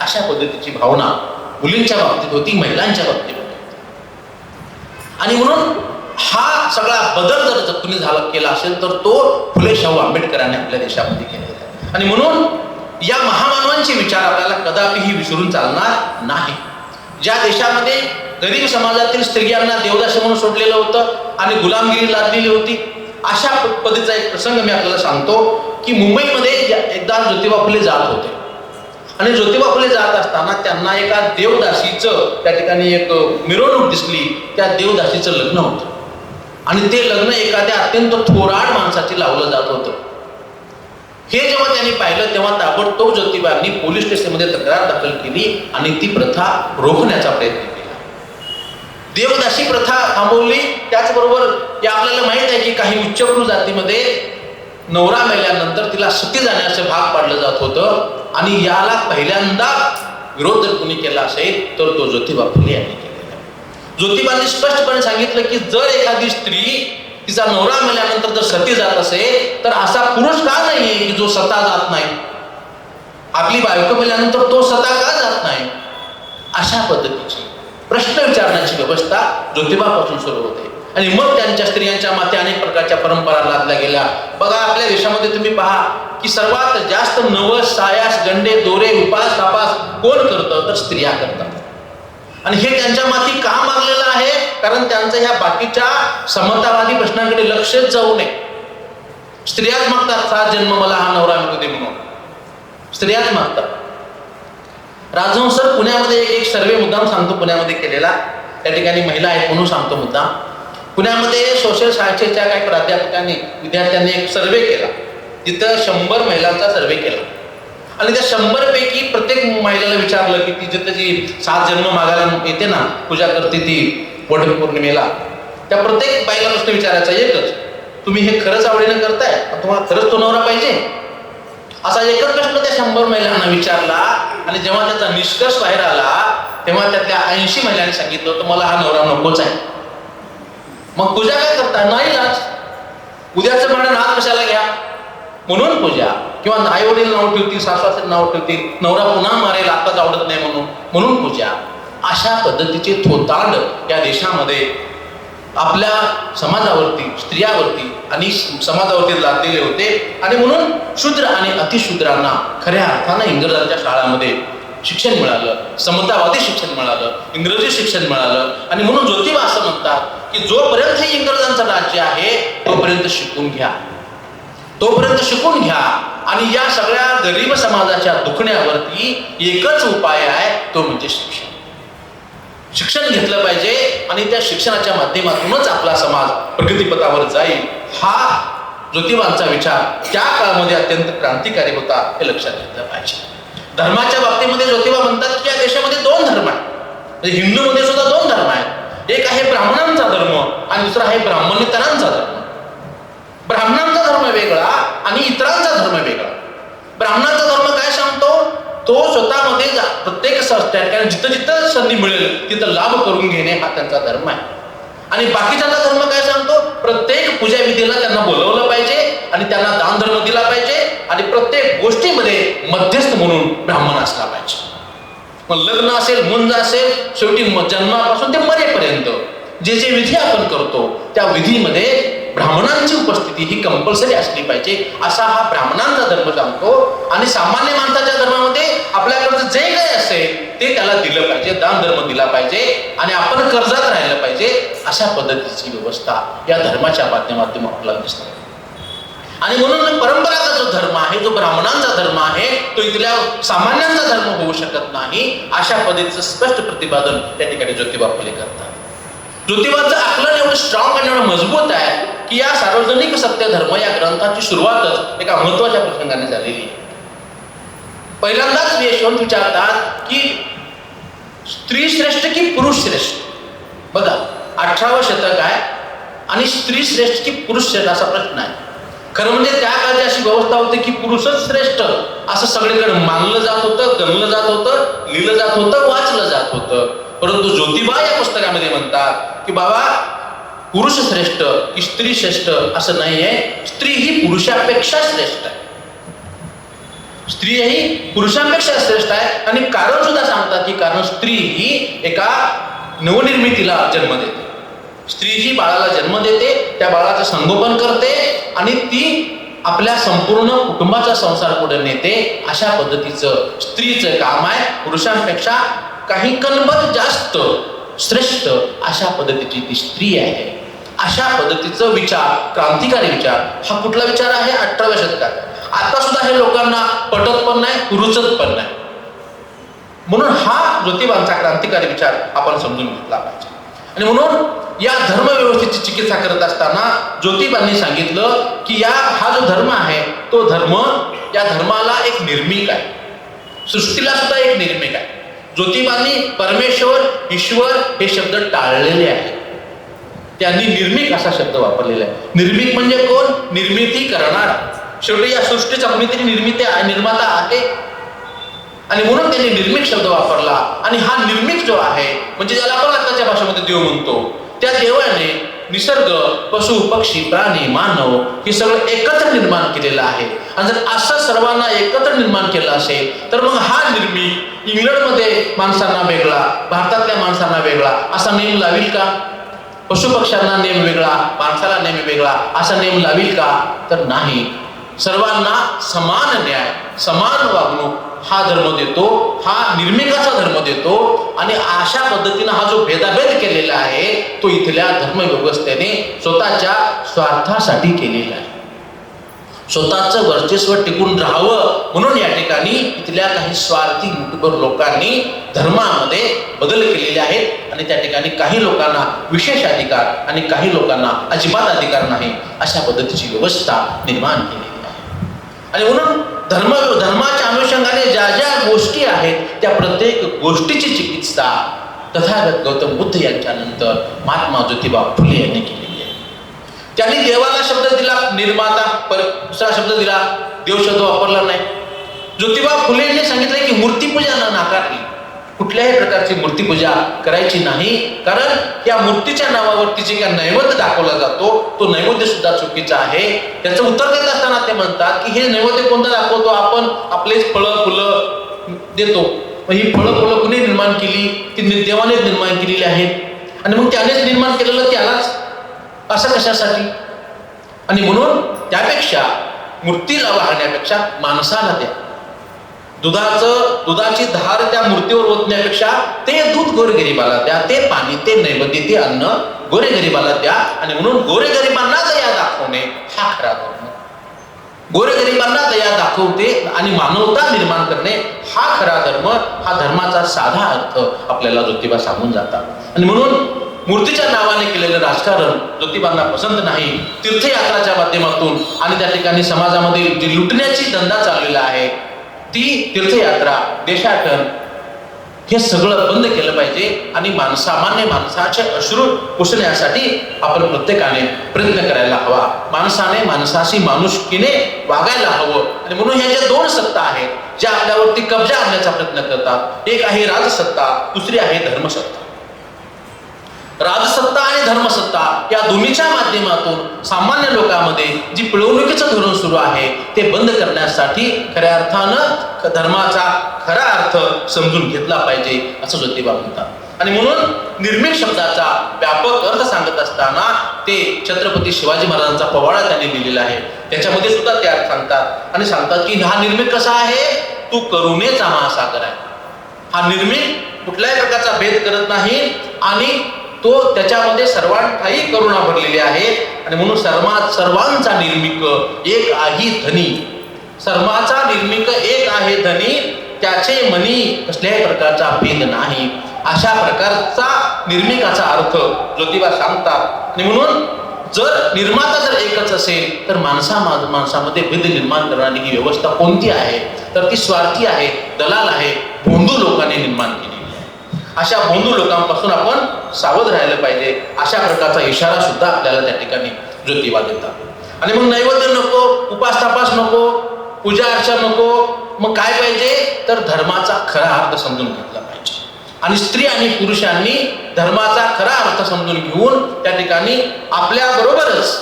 Speaker 3: अशा पद्धतीची भावना मुलींच्या बाबतीत होती, महिलांच्या बाबतीत होती. आणि म्हणून हा सगळा बदल जर तुम्ही केला असेल तर तो फुले शाहू आंबेडकरांनी आपल्या देशामध्ये केलेला आहे. आणि म्हणून या महामानवांचे विचार आपल्याला कदापिही विसरून चालणार नाही. ज्या देशामध्ये गरीब समाजातील स्त्रियांना देवदासी म्हणून सोडलेलं होतं आणि गुलामगिरी लादलेली होती, अशा पद्धतीचा एक प्रसंग मी आपल्याला सांगतो की मुंबईमध्ये एकदा ज्योतिबा फुले जात होते आणि ज्योतिबा फुले जात असताना त्यांना एका देवदासीचं त्या ठिकाणी एक मिरवणूक दिसली. त्या देवदासीचं लग्न होतं आणि ते लग्न एखाद्या अत्यंत थोराड माणसाची लावलं जात होतं. हे जेव्हा त्यांनी पाहिलं तेव्हा ताबडतोब ज्योतिबांनी पोलीस स्टेशनमध्ये तक्रार दाखल केली आणि ती प्रथा रोखण्याचा प्रयत्न केला. देवदासी प्रथा थांबवली. त्याचबरोबर आपल्याला माहित आहे की काही उच्चभ्रू जातीमध्ये नवरा मेल्यानंतर तिला सती जाण्याचे भाग पाडलं जात होतं आणि याला पहिल्यांदा विरोध जर कोणी केला असेल तर तो ज्योतिबा फुले यांनी केलेला. ज्योतिबांनी स्पष्टपणे सांगितलं की जर एखादी स्त्री तिचा नवरा मेल्यानंतर जर सती जात असेल तर असा पुरुष का नाहीये की जो स्वतः जात नाही? आपली बायको मेल्यानंतर तो स्वतः का जात नाही? अशा पद्धतीची प्रश्न विचारण्याची व्यवस्था ज्योतिबापासून सुरू होते. आणि मग त्यांच्या स्त्रियांच्या माथे अनेक प्रकारच्या परंपरा लादल्या गेल्या. बघा आपल्या देशामध्ये तुम्ही पहा की सर्वात जास्त नवस, सायास, गंडे, दोरे, उपास तापास कोण करतं तर स्त्रिया करतात. आणि हे त्यांच्या माथी का मारलेलं आहे? कारण त्यांचं ह्या बाकीच्या समतावादी प्रश्नांकडे लक्षच जाऊ नये. स्त्रियाच मागतात 7 जन्म मला हा नवरा मिळू दे म्हणून, स्त्रियाच मागतात. राजहंस सर पुण्यामध्ये एक सर्वे मुद्दाम सांगतो पुण्यामध्ये केलेला, त्या ठिकाणी महिला आहेत म्हणून सांगतो मुद्दाम. पुण्यामध्ये सोशल सायन्सच्या काही प्राध्यापकांनी विद्यार्थ्यांनी एक सर्वे केला, तिथं 100 महिलांचा सर्वे केला आणि त्या 100 पैकी प्रत्येक महिलेला विचारलं की ती जिथं जी 7 जन्म मागायला येते ना, पूजा करते ती वटपौर्णिमेला, त्या प्रत्येक बाईला प्रश्न विचारायचा एकच, तुम्ही हे खरंच आवडीनं करताय, तुम्हाला खरंच तो नवरा पाहिजे? असा एकच प्रश्न त्या 100 महिलांना विचारला. आणि जेव्हा त्याचा निष्कर्ष बाहेर आला तेव्हा त्यातल्या 80 महिलांनी सांगितलं होतं मला हा नवरा नकोच आहे. मग पूजा काय करता? नाही लाच, उद्याचं भांडण आज कशाला घ्या म्हणून पूजा. किंवा आई वडील नाव ठेवतील, सासू नाव ठेवतील, नवरा पुन्हा मारेल आताच आवडत नाही म्हणून पूजा. अशा पद्धतीचे थोतांड या देशामध्ये आपल्या समाजावरती, स्त्रियावरती आणि समाजावरती लादलेले होते. आणि म्हणून शूद्र आणि अतिशूद्रांना खऱ्या अर्थानं इंग्रजांच्या शाळांमध्ये शिक्षण मिळालं, समतावादी शिक्षण मिळालं, इंग्रजी शिक्षण मिळालं. आणि म्हणून ज्योतिबा असं म्हणतात की जोपर्यंत हे इंग्रजांचं राज्य आहे तोपर्यंत शिकून घ्या, तोपर्यंत शिकून घ्या. आणि या सगळ्या गरीब समाजाच्या दुखण्यावरती एकच उपाय आहे, तो म्हणजे शिक्षण. शिक्षण घेतलं पाहिजे आणि त्या शिक्षणाच्या माध्यमातूनच आपला समाज प्रगतीपथावर जाईल. हा ज्योतिबांचा विचार त्या काळामध्ये अत्यंत क्रांतिकारी होता, हे लक्षात घेतलं पाहिजे. धर्माच्या बाबतीमध्ये ज्योतिबा म्हणतात की या देशामध्ये 2 धर्म आहेत. म्हणजे हिंदूमध्ये सुद्धा 2 धर्म आहेत. एक आहे ब्राह्मणांचा धर्म आणि दुसरा आहे ब्राह्मणेतरांचा धर्म. ब्राह्मणांचा धर्म वेगळा आणि इतरांचा धर्म वेगळा. ब्राह्मणांचा धर्म काय सांगतो? तो स्वतःमध्ये प्रत्येक ठिकाणी जिथं जिथं संधी मिळेल तिथं लाभ करून घेणे हा त्यांचा धर्म आहे. आणि बाकीच्यांचा धर्म काय सांगतो? प्रत्येक पूजा विधीला त्यांना बोलवलं पाहिजे आणि त्यांना दान धर्म दिला पाहिजे आणि प्रत्येक गोष्टीमध्ये मध्यस्थ म्हणून ब्राह्मण असला पाहिजे. मग लग्न असेल, मुंज असेल, शेवटी जन्मापासून ते मरेपर्यंत जे जे विधी आपण करतो त्या विधीमध्ये ब्राह्मणांची उपस्थिती ही कंपल्सरी असली पाहिजे, असा हा ब्राह्मणांचा धर्म सांगतो. आणि सामान्य माणसाच्या धर्मामध्ये आपल्याकडचं जे काही असेल ते त्याला दिलं पाहिजे, दान धर्म दिला पाहिजे आणि आपण कर्जात राहिलं पाहिजे. अशा पद्धतीची व्यवस्था या धर्माच्या माध्यमातून आपल्याला दिसते. आणि म्हणून परंपरागत जो धर्म आहे, जो ब्राह्मणांचा धर्म आहे, तो इथल्या सामान्यांचा धर्म होऊ शकत नाही, अशा पद्धतीचं स्पष्ट प्रतिपादन त्या ठिकाणी ज्योतिबा फुले करतात. ज्योतिबाचं आकलन एवढं स्ट्रॉंग आणि एवढं मजबूत आहे की या सार्वजनिक सत्य धर्म या ग्रंथाची सुरुवातच एका महत्वाच्या प्रसंगाने झालेली आहे. पहिल्यांदाच यशवंत विचारतात की स्त्री श्रेष्ठ की पुरुष श्रेष्ठ? बघा, 18वं शतक आहे आणि स्त्री श्रेष्ठ की पुरुष श्रेष्ठ असा प्रश्न आहे. खरं म्हणजे त्या काळची अशी व्यवस्था होती की पुरुषच श्रेष्ठ असं सगळीकडे मानलं जात होतं, गणलं जात होतं, लिहिलं जात होतं, वाचलं जात होतं. परंतु ज्योतिबा या पुस्तकामध्ये म्हणतात की बाबा, पुरुष श्रेष्ठ की स्त्री श्रेष्ठ असं नाहीये, स्त्री ही पुरुषापेक्षा श्रेष्ठ आहे. स्त्री ही पुरुषांपेक्षा श्रेष्ठ आहे. आणि कारण सुद्धा सांगतात की कारण स्त्री ही एका नवनिर्मितीला जन्म देते. स्त्री जी बाळाला जन्म देते, त्या बाळाचं संगोपन करते आणि ती आपल्या संपूर्ण कुटुंबाचा संसार पुढे नेते. अशा पद्धतीचं स्त्रीचं काम आहे. पुरुषांपेक्षा काही कणभर जास्त श्रेष्ठ अशा पद्धतीची ती स्त्री आहे. अशा पद्धतीचं विचार, क्रांतिकारी विचार, हा कुठला विचार आहे? 18व्या शतकात. आता सुद्धा हे लोकांना पटत पण नाही, रुचत पण नाही. म्हणून हा ज्योतिबांचा क्रांतिकारी विचार आपण समजून घेतला पाहिजे. आणि म्हणून या धर्मव्यवस्थेची चिकित्सा करत असताना ज्योतिबांनी सांगितलं की हा जो धर्म आहे तो धर्म, या धर्माला एक निर्मिक आहे, सृष्टीला सुद्धा एक निर्मिक आहे. ज्योतिबांनी परमेश्वर, ईश्वर हे शब्द टाळलेले आहेत. त्यांनी निर्मिक असा शब्द वापरलेला आहे. निर्मिक म्हणजे कोण? निर्मिती करणारा. शेवटी या सृष्टीचा कुणीतरी निर्माता आहे आणि म्हणून त्यांनी निर्मिक शब्द वापरला. आणि हा निर्मिक जो आहे म्हणजे ज्याला आपण आताच्या भाषेमध्ये देव म्हणतो, त्या देवाने निसर्ग, पशु, पक्षी, प्राणी, मानव हे सगळं एकत्र निर्माण केलेलं आहे. आणि जर असं सर्वांना एकत्र निर्माण केलं असेल तर मग हा निर्मिक इंग्लंडमध्ये माणसांना वेगळा, भारतातल्या माणसांना वेगळा असा नेम लावील का? पशुपक्ष्यांना नेम वेगळा, माणसाला नेम वेगळा असा नेम लावील का? तर नाही. सर्वांना समान न्याय, समान वागणूक हा धर्म देतो, हा निर्मिकाचा धर्म देतो. आणि अशा पद्धतीनं हा जो भेदाभेद केलेला आहे तो इथल्या धर्मव्यवस्थेने स्वतःच्या स्वार्थासाठी केलेला आहे. स्वतःचं वर्चस्व टिकून राहावं म्हणून या ठिकाणी इथल्या काही स्वार्थी युट्यूबर लोकांनी धर्मामध्ये बदल केलेले आहेत. आणि त्या ठिकाणी काही लोकांना विशेष अधिकार आणि काही लोकांना अजिबात अधिकार नाही अशा पद्धतीची व्यवस्था निर्माण केलेली आहे. आणि म्हणून धर्माच्या अनुषंगाने ज्या ज्या गोष्टी आहेत त्या प्रत्येक गोष्टीची चिकित्सा तथागत गौतम बुद्ध यांच्यानंतर महात्मा ज्योतिबा फुले यांनी केलेली आहे. त्यांनी देवाला शब्द दिला निर्माता, दुसरा शब्द दिला, देव शब्द वापरला नाही. ज्योतिबा फुले यांनी सांगितलं की मूर्तीपूजा न नाकारली, कुठल्याही प्रकारची मूर्तीपूजा करायची नाही. कारण या मूर्तीच्या नावावरती जे काही नैवेद्य दाखवला जातो तो नैवेद्य सुद्धा चुकीचा आहे. त्याचं उत्तर देत असताना ते म्हणतात की हे नैवेद्य कोणतं दाखवतो? आपण आपलेच फळं फुलं देतो. ही फळं फुलं कुणी निर्माण केली? ती देवानेच निर्माण केलेली आहेत. आणि मग त्यानेच निर्माण केलेलं त्यालाच असं कशासाठी? आणि म्हणून त्यापेक्षा मूर्तीला वाहण्यापेक्षा माणसाला द्या. दुधाची धार त्या मूर्तीवर ओतण्यापेक्षा ते दूध गोरगरिबाला द्या, ते पाणी, ते नैवेद्य, ते अन्न गोरगरिबाला द्या. आणि म्हणून गोरगरिबांना दया दाखवणे हा खरा धर्म. गोरगरिबांना दया दाखवते आणि मानवता निर्माण करणे हा खरा धर्म. हा धर्माचा साधा अर्थ आपल्याला ज्योतिबा सांगून जातात. आणि म्हणून मूर्तीच्या नावाने केलेलं राजकारण ज्योतिबांना पसंत नाही. तीर्थयात्राच्या माध्यमातून आणि त्या ठिकाणी समाजामध्ये जी लुटण्याची धंदा चाललेला आहे ती तीर्थयात्रा, देशाटन हे सगळं बंद केलं पाहिजे. आणि सामान्य माणसाचे अश्रू पुसण्यासाठी आपण प्रत्येकाने प्रयत्न करायला हवा. माणसाने माणसाशी माणुसकीने वागायला हवं. आणि म्हणून ह्या ज्या दोन सत्ता आहेत ज्या आपल्यावरती कब्जा आणण्याचा प्रयत्न करतात, एक आहे राजसत्ता, दुसरी आहे धर्मसत्ता. राजसत्ता आणि धर्मसत्ता या दोन्हीच्या माध्यमातून सामान्य लोकांमध्ये जी पिळवणुकीचं धोरण सुरू आहे ते बंद करण्यासाठी खऱ्या अर्थानं धर्माचा खरा अर्थ समजून घेतला पाहिजे असं ज्योतिबा म्हणतात. आणि म्हणून निर्मिक शब्दाचा व्यापक अर्थ सांगत असताना ते छत्रपती शिवाजी महाराजांचा पोवाडा त्यांनी लिहिलेला आहे. त्याच्यामध्ये सुद्धा ते अर्थ सांगतात आणि सांगतात की हा निर्मिक कसा आहे? तू करुणेचा महासागर आहे. हा निर्मिक कुठल्याही प्रकारचा भेद करत नाही आणि तो त्याच्यामध्ये सर्वांठाही करुणा भरलेली आहे. आणि म्हणून सर्वांचा निर्मिक एक आहे धनी, सर्वांचा निर्मिक एक आहे धनी, त्याचे मनी कसल्याही प्रकारचा भेद नाही. अशा प्रकारचा निर्मिकाचा अर्थ ज्योतिबा सांगतात. आणि म्हणून जर निर्माता जर एकच असेल तर माणसामध्ये भेद निर्माण करणारी ही व्यवस्था कोणती आहे? तर ती स्वार्थी आहे, दलाल आहे, भोंदू लोकांनी निर्माण केली. अशा बोंधू लोकांपासून आपण सावध राहिलं पाहिजे. अशा प्रकारचा इशारा सुद्धा आपल्याला त्या ठिकाणी ज्योतिबा देतात. आणि मग नैवेद्य नको, उपास तापास नको, पूजा अर्चा नको, मग काय पाहिजे तर धर्माचा खरा अर्थ समजून घेतला पाहिजे. आणि स्त्री आणि पुरुषांनी धर्माचा खरा अर्थ समजून घेऊन त्या ठिकाणी आपल्या बरोबरच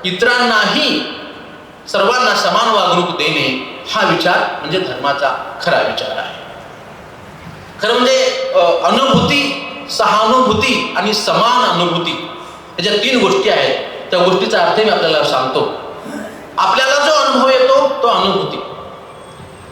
Speaker 3: इतरांनाही सर्वांना समान वागणूक देणे हा विचार म्हणजे धर्माचा खरा विचार आहे. खरं म्हणजे अनुभूती, सहानुभूती आणि समान अनुभूती या ज्या 3 गोष्टी आहेत त्या गोष्टीचा अर्थ मी आपल्याला सांगतो. आपल्याला जो अनुभव येतो तो अनुभूती,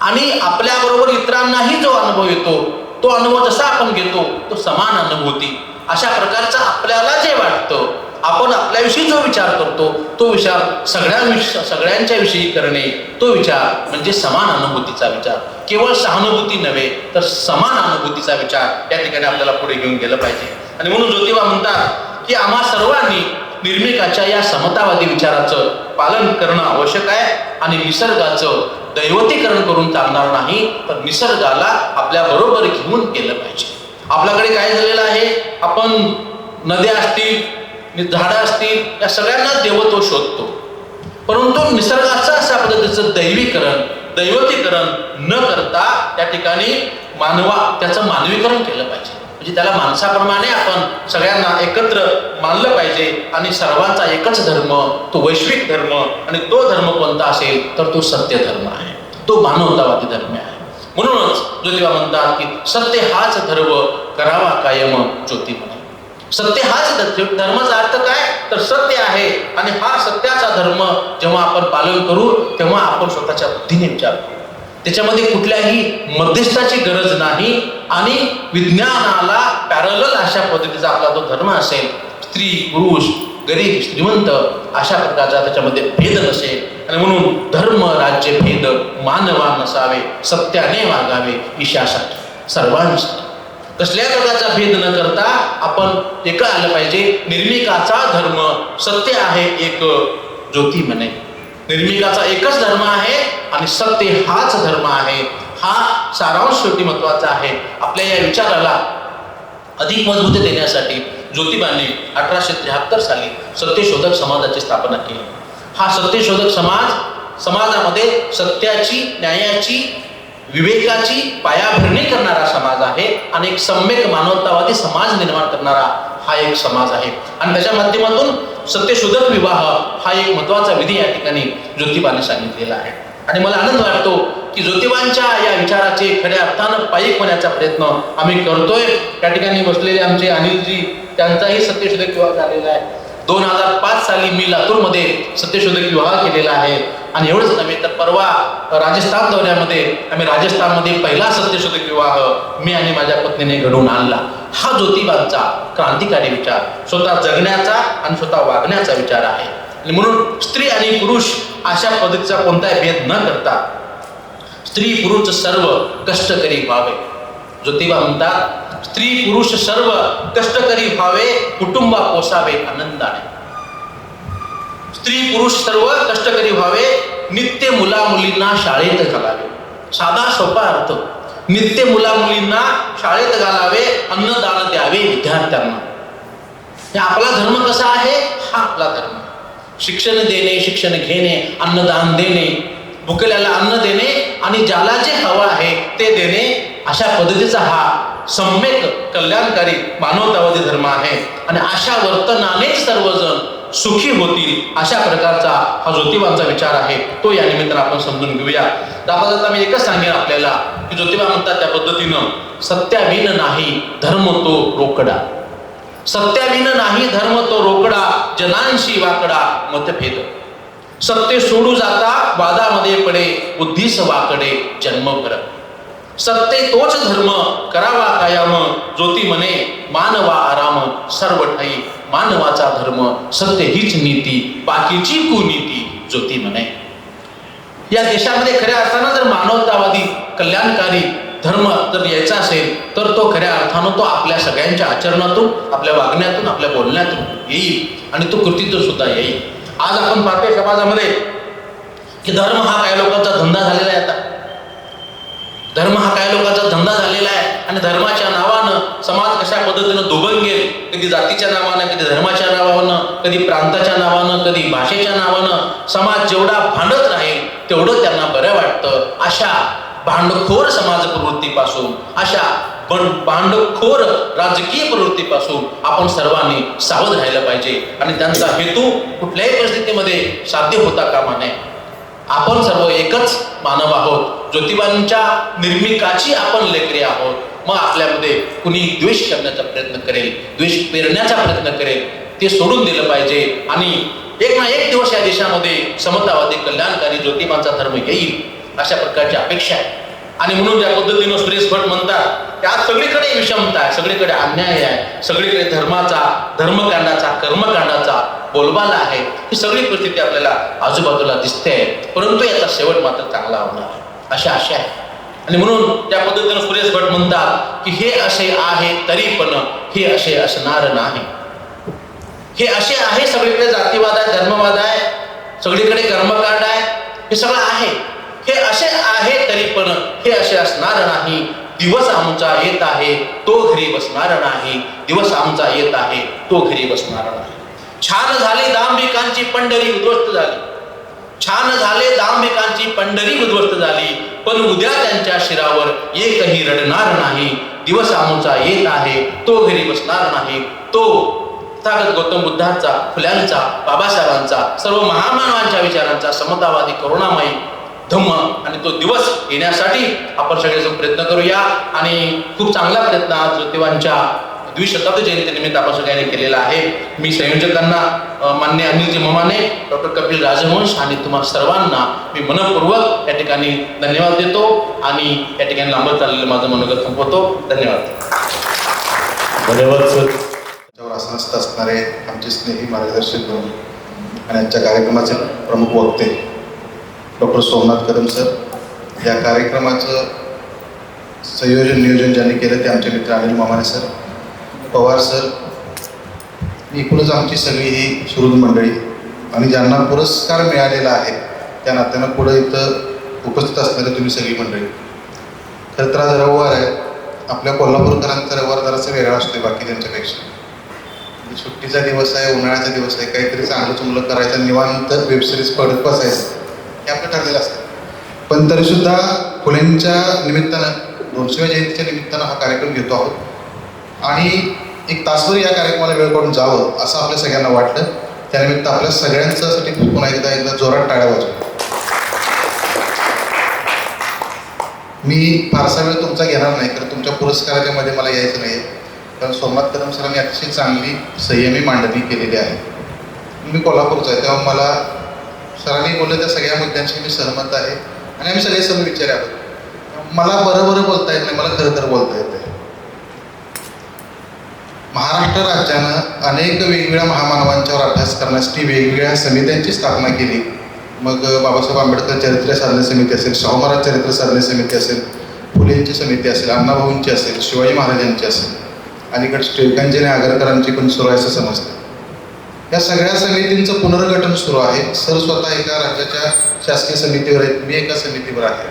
Speaker 3: आणि आपल्याबरोबर इतरांनाही जो अनुभव येतो तो अनुभव जसा आपण घेतो तो समान अनुभूती. अशा प्रकारचं आपल्याला जे वाटतं, आपण आपल्याविषयी जो विचार करतो तो विचार सगळ्यांच्या विषयी करणे, तो विचार म्हणजे समान अनुभूतीचा विचार. केवळ सहानुभूती नव्हे तर समान अनुभूतीचा विचार या ठिकाणी आपल्याला पुढे घेऊन गेलं पाहिजे. आणि म्हणून ज्योतिबा म्हणतात की आम्हा सर्वांनी निर्मिकाच्या या समतावादी विचाराचं पालन करणं आवश्यक आहे. आणि निसर्गाचं दैवतीकरण करून चालणार नाही, तर निसर्गाला आपल्या बरोबर घेऊन केलं पाहिजे. आपल्याकडे काय झालेलं आहे, आपण नद्या असतील, झाडं असतील, या सगळ्यांना देवत्व शोधतो, परंतु निसर्गाचं अशा पद्धतीचं दैवतीकरण न करता त्या ठिकाणी त्याचं मानवीकरण केलं पाहिजे. म्हणजे त्याला माणसाप्रमाणे आपण सगळ्यांना एकत्र मानलं पाहिजे. आणि सर्वांचा एकच धर्म, तो वैश्विक धर्म, आणि तो धर्म कोणता असेल तर तो सत्य धर्म आहे, तो मानवतावादी धर्म आहे. म्हणूनच ज्योतिबा म्हणतात की सत्य हाच धर्म करावा कायम ज्योती म्हणे. सत्य हाच धर्माचा अर्थ काय तर सत्य आहे. आणि हा सत्याचा धर्म जेव्हा आपण पालन करू तेव्हा आपण स्वतःच्या बुद्धीने विचार करू. त्याच्यामध्ये कुठल्याही मध्यस्थाची गरज नाही. आणि विज्ञानाला पॅरलल अशा पद्धतीचा आपला तो धर्म असेल, स्त्री पुरुष, गरीब श्रीमंत अशा प्रकारचा त्याच्यामध्ये भेद नसेल. आणि म्हणून धर्म राज्य भेद मानवा नसावे, सत्याने वागावे ईशासाठी सर्वांसाठी. कसल्या प्रकारचा भेद न करता आपण एक आलं पाहिजे. निर्मिकाचा धर्म सत्य आहे एक ज्योती म्हणे. निर्मिकाचा एकच धर्म आहे आणि सत्य हाच धर्म आहे. हा सारांश शेवटी महत्वाचा आहे. आपल्या या विचाराला अधिक मजबूती देण्यासाठी ज्योतिबांनी 1873 साली सत्यशोधक समाजाची स्थापना केली. हा सत्यशोधक समाजामध्ये सत्याची, न्यायाची, विवेकाची पायाभरणी करणारा समाज आहे. आणि एक सम्यक मानवतावादी समाज निर्माण करणारा हा एक समाज आहे. आणि त्याच्या माध्यमातून सत्यशोधक विवाह हा एक महत्वाचा विधी या ठिकाणी ज्योतिबाने सांगितलेला आहे. आणि मला आनंद वाटतो की ज्योतिबांच्या या विचाराचे खऱ्या अर्थानं पायिक होण्याचा प्रयत्न आम्ही करतोय. त्या ठिकाणी बसलेले आमचे अनिलजी, त्यांचाही सत्यशोधक विवाह झालेला आहे. 2005 साली मी लातूरमध्ये सत्यशोधक विवाह केलेला आहे. आणि एवढंच नव्हे तर परवा राजस्थान दौऱ्यामध्ये आम्ही राजस्थानमध्ये पहिला सत्यशोधक विवाह मी आणि माझ्या पत्नीने घडवून आणला. हा ज्योतिबांचा क्रांतिकारी विचार, स्वतः जगण्याचा आणि स्वतः वागण्याचा विचार आहे. आणि म्हणून स्त्री आणि पुरुष अशा पद्धतीचा कोणताही भेद न करता स्त्री पुरुष सर्व कष्टकरी व्हावे. ज्योतिबा म्हणतात स्त्री पुरुष सर्व कष्टकरी व्हावे, कुटुंबा पोसावे आनंदाने. स्त्री पुरुष सर्व कष्टकरी व्हावे, नित्य मुला मुलींना शाळेत घालावे. साधा सोपा अर्थ, नित्य मुला मुलींना शाळेत घालावे, अन्नदान द्यावे विद्यार्थ्यांना. आपला धर्म कसा आहे, हा आपला धर्म. शिक्षण देणे, शिक्षण घेणे, अन्नदान देणे, भुकेल्याला अन्न देणे आणि ज्याला जे हवं आहे ते देणे, अशा पद्धतीचा हा सम्यक कल्याणकारी मानवतावादी धर्म आहे. आणि अशा वर्तनानेच सर्वजण सुखी होतील, अशा प्रकारचा हा ज्योतिबांचा विचार आहे. तो या निमित्तानं आपण समजून घेऊया. दादा मी एकच सांगेन आपल्याला की ज्योतिबा म्हणतात त्या पद्धतीनं सत्याविन नाही धर्म तो रोकडा. सत्याविन नाही धर्म तो रोकडा, जनांशी वाकडा मतभेद. सत्य सोडू जाता वादामध्ये पडे, बुद्धीस वाकडे जन्मभर. सत्य तोच धर्म करावा कायम, ज्योती म्हणे मानवा आराम सर्व ठाई. मानवाचा धर्म सत्य हीच नीती, बाकीची कुनीती ज्योती म्हणे. या देशामध्ये खऱ्या अर्थानं जर मानवतावादी कल्याणकारी धर्म जर यायचा असेल तर तो खऱ्या अर्थानं तो आपल्या सगळ्यांच्या आचरणातून, आपल्या वागण्यातून, आपल्या बोलण्यातून येईल आणि तो कृतीतून सुद्धा येईल. आज आपण पाहतोय समाजामध्ये की धर्म हा काही लोकांचा धंदा झालेला आहे. आता धर्म हा काही लोकांचा धंदा झालेला आहे आणि धर्माच्या नावानं समाज कशा पद्धतीनं दुबन गेल, कधी जातीच्या नावानं, कधी धर्माच्या नावानं, कधी प्रांताच्या नावानं, कधी भाषेच्या नावानं समाज जेवढा भांडत राहील तेवढं त्यांना बरं वाटतं. अशा भांडखोर समाज प्रवृत्तीपासून, अशा भांडखोर राजकीय प्रवृत्तीपासून आपण सर्वांनी सावध राहिलं पाहिजे आणि त्यांचा हेतू कुठल्याही परिस्थितीमध्ये साध्य होता कामा नये. आपण सर्व एकच मानव आहोत, ज्योतिबांच्या निर्मिकाची आपण लेकरे आहोत. मग आपल्यामध्ये कुणी द्वेष करण्याचा प्रयत्न करेल, द्वेष पेरण्याचा प्रयत्न करेल, ते सोडून दिलं पाहिजे आणि एक ना एक दिवस या देशामध्ये समतावादी कल्याणकारी ज्योतिबांचा धर्म येईल अशा प्रकारची अपेक्षा आहे. आणि म्हणून ज्या पद्धतीनं सुरेश भट म्हणतात त्यात सगळीकडे विषमता आहे, सगळीकडे अन्याय आहे, सगळीकडे धर्माचा, धर्मकांडाचा, कर्मकांडाचा बोलबाला आहे. ही सगळी परिस्थिती आपल्याला आजूबाजूला दिसते, परंतु याचा शेवट मात्र चांगला होणार अशा आशा आहे. आणि म्हणून त्या पद्धतीनं सुरेश भट म्हणतात की हे असे आहे तरी पण हे असे असणार नाही. हे असे आहे, सगळीकडे जातीवाद आहे, धर्मवाद आहे, सगळीकडे कर्मकांड आहे, हे सगळं आहे. हे असे आहे तरी पण हे असे असणार नाही. दिवस आमचा येत आहे तो घरी बसणार नाही. दिवस आमचा येत आहे तो घरी बसणार नाही. छान झाली दांभिकांची पंढरी उद्ध्वस्त झाली, छान झाले दांभिकांची पंढरी उद्ध्वस्त झाली, पण उद्या त्यांच्या शिरावर एकही रडणार नाही. दिवस आमचा येत आहे तो घरी बसणार नाही. तो तथागत गौतम बुद्धांचा, फुल्यांचा, बाबासाहेबांचा, सर्व महामानवांच्या विचारांचा समतावादी करुणामयी धम्म आणि तो दिवस येण्यासाठी आपण सगळेजण प्रयत्न करूया. आणि खूप चांगला प्रयत्न आज ज्योतिबांच्या द्विशताब्दी जयंतीनिमित्त आपण सगळ्यांनी केलेला आहे. मी संयोजकांना मान्य अनिलजी ममाने, डॉक्टर कपिल राजवंश आणि तुम्हा सर्वांना मी मनपूर्वक या ठिकाणी धन्यवाद देतो आणि या ठिकाणी लांबत चाललेलं माझं मनोगत संपवतो. धन्यवाद.
Speaker 1: धन्यवाद सर.
Speaker 4: त्यावर आसनस्थ असणारे आमचे स्नेही मार्गदर्शक म्हणून आणि आजच्या कार्यक्रमाचे प्रमुख वक्ते डॉक्टर सोमनाथ कदम सर, या कार्यक्रमाचं संयोजन नियोजन ज्यांनी केलं ते आमचे मित्र अनिल मामाने सर, पवार सर, एकूणच आमची सगळी ही सुहृद मंडळी आणि ज्यांना पुरस्कार मिळालेला आहे त्या नात्यानं पुढं इथं उपस्थित असणारे तुम्ही सगळी मंडळी. खरं तर आज रविवार आहे. आपल्या कोल्हापूरकरांचा रविवार जरासा वेगळा असतो बाकी त्यांच्यापेक्षा. सुट्टीचा दिवस आहे, उन्हाळ्याचा दिवस आहे, काहीतरी चांगलं चुंगलं करायचं, निवांत वेबसिरीज पडत बसायचं हे आपलं ठरलेलं असतं. पण तरीसुद्धा फुलेंच्या निमित्तानं, 200व्या जयंतीच्या निमित्तानं हा कार्यक्रम घेतो आहोत आणि एक तासभर या कार्यक्रमाला वेळ काढून जावं असं आपल्या सगळ्यांना वाटलं. त्यानिमित्त आपल्या सगळ्यांच्यासाठी पुन्हा एकदा जोरात टाळ्या वाजवू. मी फारसा वेळ तुमचा घेणार नाही, कारण तुमच्या पुरस्काराच्या मध्ये मला यायचं नाही, कारण सोमनाथ कदम सरांनी अतिशय चांगली संयमी मांडणी केलेली आहे. मी कोल्हापूरचा आहे, तेव्हा मला सरांनी बोललं त्या सगळ्या मुद्द्यांशी मी सहमत आहे आणि आम्ही सगळे सर्व विचार आहोत. मला बरं बोलता येत नाही, मला खरं बोलता येत आहे. महाराष्ट्र राज्यानं अनेक वेगवेगळ्या महामानवांच्यावर अभ्यास करण्यासाठी वेगवेगळ्या समित्यांची स्थापना केली. मग बाबासाहेब आंबेडकर चरित्र साधने समिती असेल, शाहू महाराज चरित्र साधने समिती असेल, फुलेंची समिती असेल, अण्णाभाऊंची असेल, शिवाजी महाराजांची असेल, अलीकडे टिळकांची आणि आगरकरांची पण सुरू आहे असं समजतं. या सगळ्या समितींचं पुनर्गठन सुरू आहे. सर स्वतः एका राज्याच्या शासकीय समितीवर आहेत, मी एका समितीवर आहे.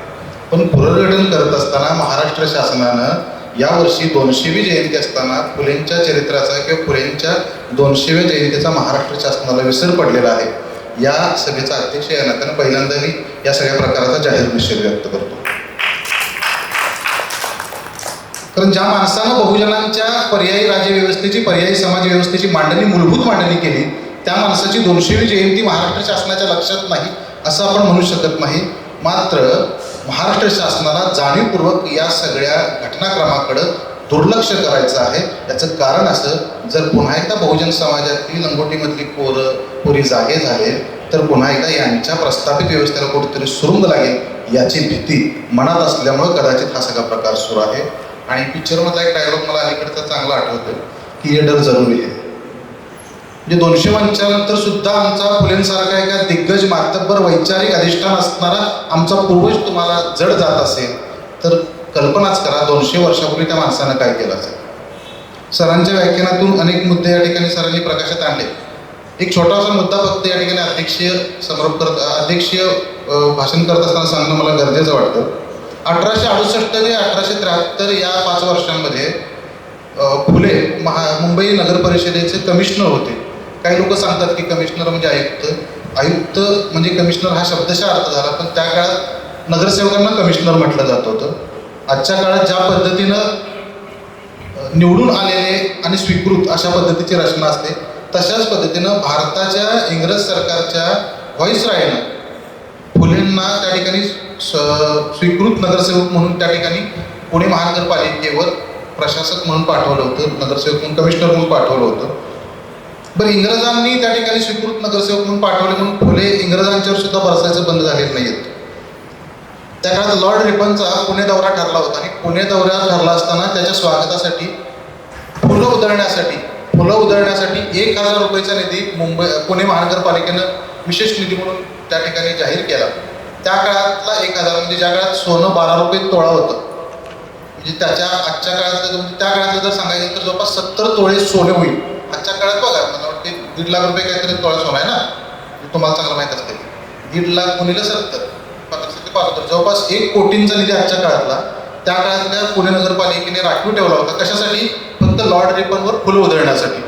Speaker 4: पण पुनर्गठन करत असताना महाराष्ट्र शासनानं यावर्षी 200वी जयंती असताना फुलेंच्या चरित्राचा किंवा फुलेंच्या 200व्या जयंतीचा महाराष्ट्र शासनाला विसर पडलेला आहे. या सभेचा अध्यक्ष या नात्यानं पहिल्यांदा मी या सगळ्या प्रकाराचा जाहीर निषेध व्यक्त करतो. कारण ज्या माणसानं बहुजनांच्या पर्यायी राज्यव्यवस्थेची, पर्यायी समाज व्यवस्थेची मांडणी, मूलभूत मांडणी केली, त्या माणसाची 200वी जयंती महाराष्ट्र शासनाच्या लक्षात नाही असं आपण म्हणू शकत नाही. मात्र महाराष्ट्र शासनाला जाणीवपूर्वक या सगळ्या घटनाक्रमाकडं दुर्लक्ष करायचं आहे. याचं कारण असं, जर पुन्हा एकदा बहुजन समाजातील लंगोटीमधली पोरी जागे झाले तर पुन्हा एकदा यांच्या प्रस्थापित व्यवस्थेला कुठेतरी सुरुंग लागेल याची भीती मनात असल्यामुळं कदाचित हा सगळा प्रकार सुरू आहे. आणि पिक्चरमधला एक डायलॉग मला अलीकडचा चांगला आठवतोय की ये डर जरुरी आहे. म्हणजे 200 नंतर सुद्धा आमचा फुलेंसारखा एका दिग्गज मातब्बर वैचारिक अधिष्ठान असणारा आमचा पूर्वज तुम्हाला जड जात असेल तर कल्पनाच करा 200 वर्षापूर्वी त्या माणसानं काय केलं असेल. सरांच्या व्याख्यानातून अनेक मुद्दे या ठिकाणी सरांनी प्रकाशात आणले. एक छोटासा मुद्दा फक्त या ठिकाणी अध्यक्षीय भाषण करत असताना सांगणं मला गरजेचं वाटतं. 1868 ते 1873 या 5 वर्षांमध्ये फुले मुंबई नगर परिषदेचे कमिशनर होते. काही लोक सांगतात की कमिशनर म्हणजे आयुक्त म्हणजे कमिशनर हा शब्दशः अर्थ झाला, पण त्या काळात नगरसेवकांना कमिशनर म्हटलं जात होतं. आजच्या काळात ज्या पद्धतीनं निवडून आलेले आणि स्वीकृत अशा पद्धतीची रचना असते, तशाच पद्धतीनं भारताच्या इंग्रज सरकारच्या व्हाईसरायनं फुलेंना त्या ठिकाणी स्वीकृत नगरसेवक म्हणून त्या ठिकाणी पुणे महानगरपालिकेवर प्रशासक म्हणून पाठवलं होतं, नगरसेवक म्हणून कमिशनर म्हणून पाठवलं होतं. बरं, इंग्रजांनी त्या ठिकाणी स्वीकृत नगरसेवक म्हणून पाठवले म्हणून फुले इंग्रजांच्यावर सुद्धा बरसायचं बंद झालेलं नाही आहेत. त्या काळात लॉर्ड रिपनचा पुणे दौरा ठरला होता आणि पुणे दौरा ठरला असताना त्याच्या स्वागतासाठी फुलं उधळण्यासाठी 1,000 रुपयाचा निधी पुणे महानगरपालिकेनं विशेष निधी म्हणून त्या ठिकाणी जाहीर केला. त्या काळातला 1,000 म्हणजे ज्या काळात सोनं 12 रुपये तोळा होतं, म्हणजे आजच्या काळातलं त्या काळातलं जर सांगायचं तर जवळपास 70 तोळे सोने होईल. आजच्या काळात बघा, मला वाटते 1.5 लाख रुपये काहीतरी तोळा सोनं आहे ना, तुम्हाला चांगलं माहीत असते. 1.5 लाख गुणिले 70 75 जवळपास 1 कोटींचा निधी आजच्या काळातला त्या काळातल्या पुणे नगरपालिकेने राखीव ठेवला होता. कशासाठी? फक्त लॉर्ड रिपनवर फुलं उधळण्यासाठी.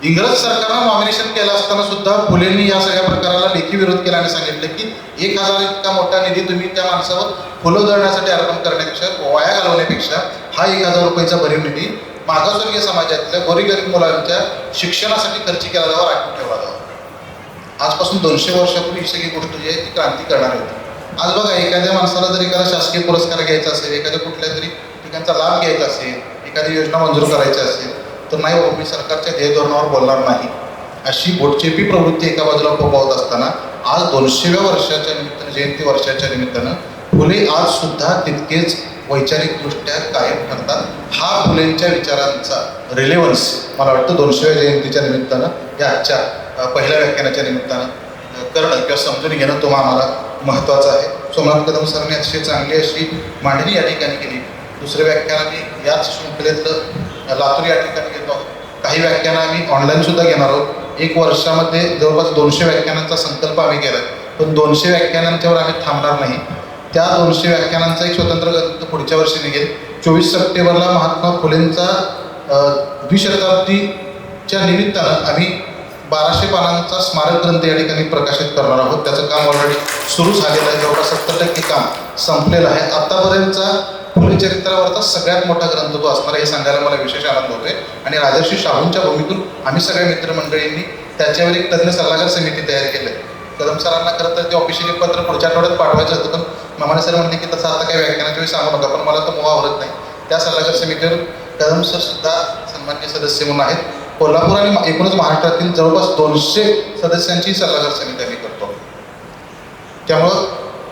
Speaker 4: इंग्रज सरकारनं नॉमिनेशन केलं असताना सुद्धा फुलेंनी या सगळ्या प्रकाराला लेखी विरोध केला आणि सांगितलं की 1,000 इतका मोठा निधी तुम्ही त्या माणसावर फुलं उधळण्यासाठी अर्पण करण्यापेक्षा, वाया घालवण्यापेक्षा हा 1,000 रुपयाचा भरीव निधी मागासवर्गीय समाजातल्या गोरीगरीब मुलांच्या शिक्षणासाठी खर्च केला जावा, राखीव ठेवला जावा. आजपासून 200 वर्षापूर्वी ही सगळी गोष्ट जी आहे ती क्रांती करणार होती. आज बघा, एखाद्या माणसाला जर एखादा शासकीय पुरस्कार घ्यायचा असेल, एखाद्या कुठल्या तरी ठिकाणचा लाभ घ्यायचा असेल, एखादी योजना मंजूर करायची असेल, तर नाही बाबा मी सरकारच्या ध्येय धोरणावर बोलणार नाही, अशी बोटचेपी प्रवृत्ती एका बाजूला फोफावत असताना आज 200व्या वर्षाच्या निमित्तानं, जयंती वर्षाच्या निमित्तानं फुले आज सुद्धा तितकेच वैचारिकदृष्ट्या कायम ठरतात. हा फुलेंच्या विचारांचा रिलेव्हन्स मला वाटतं 200व्या जयंतीच्या निमित्तानं या आजच्या पहिल्या व्याख्यानाच्या निमित्तानं करणं किंवा समजून घेणं तो आम्हाला महत्त्वाचं आहे. सोमनाथ कदम सरांनी अतिशय चांगली अशी मांडणी या ठिकाणी केली. दुसऱ्या व्याख्यान आम्ही याच शृंखलेतलं लातूर या ठिकाणी घेतो आहोत. काही व्याख्यानं आम्ही ऑनलाईनसुद्धा घेणार आहोत. 1 वर्षामध्ये जवळपास 200 व्याख्यानांचा संकल्प आम्ही केला आहे, पण 200 व्याख्यानांच्यावर आम्ही थांबणार नाही. त्या 200 व्याख्यानांचा एक स्वतंत्र ग्रंथ पुढच्या वर्षी निघेल. 24 सप्टेंबरला महात्मा फुलेंचा द्विशताब्दीच्या निमित्तानं आम्ही 1200 पानांचा स्मारक ग्रंथ या ठिकाणी प्रकाशित करणार आहोत. त्याचं काम ऑलरेडी सुरू झालेलं आहे, जवळपास 70% काम संपलेलं आहे. आत्तापर्यंतचा फुले चरित्रावरचा सगळ्यात मोठा ग्रंथ तो असणार हे सांगायला मला विशेष आनंद होतोय. आणि राजर्षी शाहूंच्या भूमीतून आम्ही सगळ्या मित्रमंडळींनी त्याच्यावर एक तज्ज्ञ सल्लागार समिती तयार केली आहे. कदम सरांना खरं तर ते ऑफिशियली पत्र पुढच्या आठवड्यात पाठवायचं होतं, पण मामाने सर म्हणले की तसं आता काही व्याख्यानाच्या वेळी सांगू नका, पण मला तर मुवा आवडत नाही. त्या सल्लागार समितीवर कदम सर सुद्धा सन्माननीय सदस्य म्हणून आहेत. कोल्हापूर आणि एकूणच महाराष्ट्रातील जवळपास 200 सदस्यांची सल्लागार समिती आम्ही करतो. त्यामुळं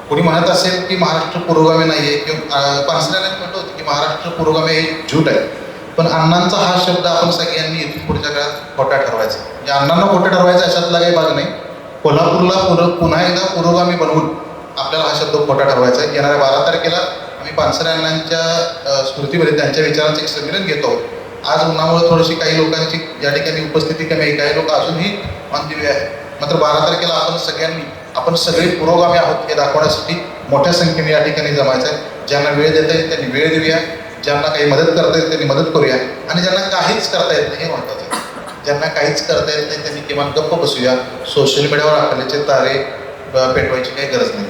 Speaker 4: कोणी म्हणत असेल की महाराष्ट्र पुरोगामी नाही आहे किंवा पानसऱ्याने म्हणत होतं की महाराष्ट्र पुरोगामी हे झूट आहे, पण अण्णांचा हा शब्द आपण सगळ्यांनी इथून पुढच्या काळात खोटा ठरवायचा. म्हणजे अण्णांना खोटं ठरवायचा अशातला काही भाग नाही. कोल्हापूरला पुन्हा एकदा पुरोगामी बनवून आपल्याला हा शब्द खोटा ठरवायचा आहे. येणाऱ्या 12 तारखेला आम्ही पानसरे अण्णांच्या स्मृतीमध्ये त्यांच्या विचारांचं एक संमेलन घेतो आहोत. आज उन्हामुळे थोडीशी काही लोकांची या ठिकाणी उपस्थिती कमी आहे, काही लोक अजूनही ऑन दी वे आहे. मात्र 12 तारखेला आपण सगळे पुरोगामी आहोत हे दाखवण्यासाठी मोठ्या संख्येने या ठिकाणी जमायचं आहे. ज्यांना वेळ देता येईल त्यांनी वेळ देऊया, ज्यांना काही मदत करता येईल त्यांनी मदत करूया, आणि ज्यांना काहीच करता येत नाही हे महत्त्वाचं आहे. ज्यांना काहीच करता येत नाही त्यांनी किमान गप्प बसूया. सोशल मीडियावर आपल्याचे तारे पेटवायची काही गरज नाही,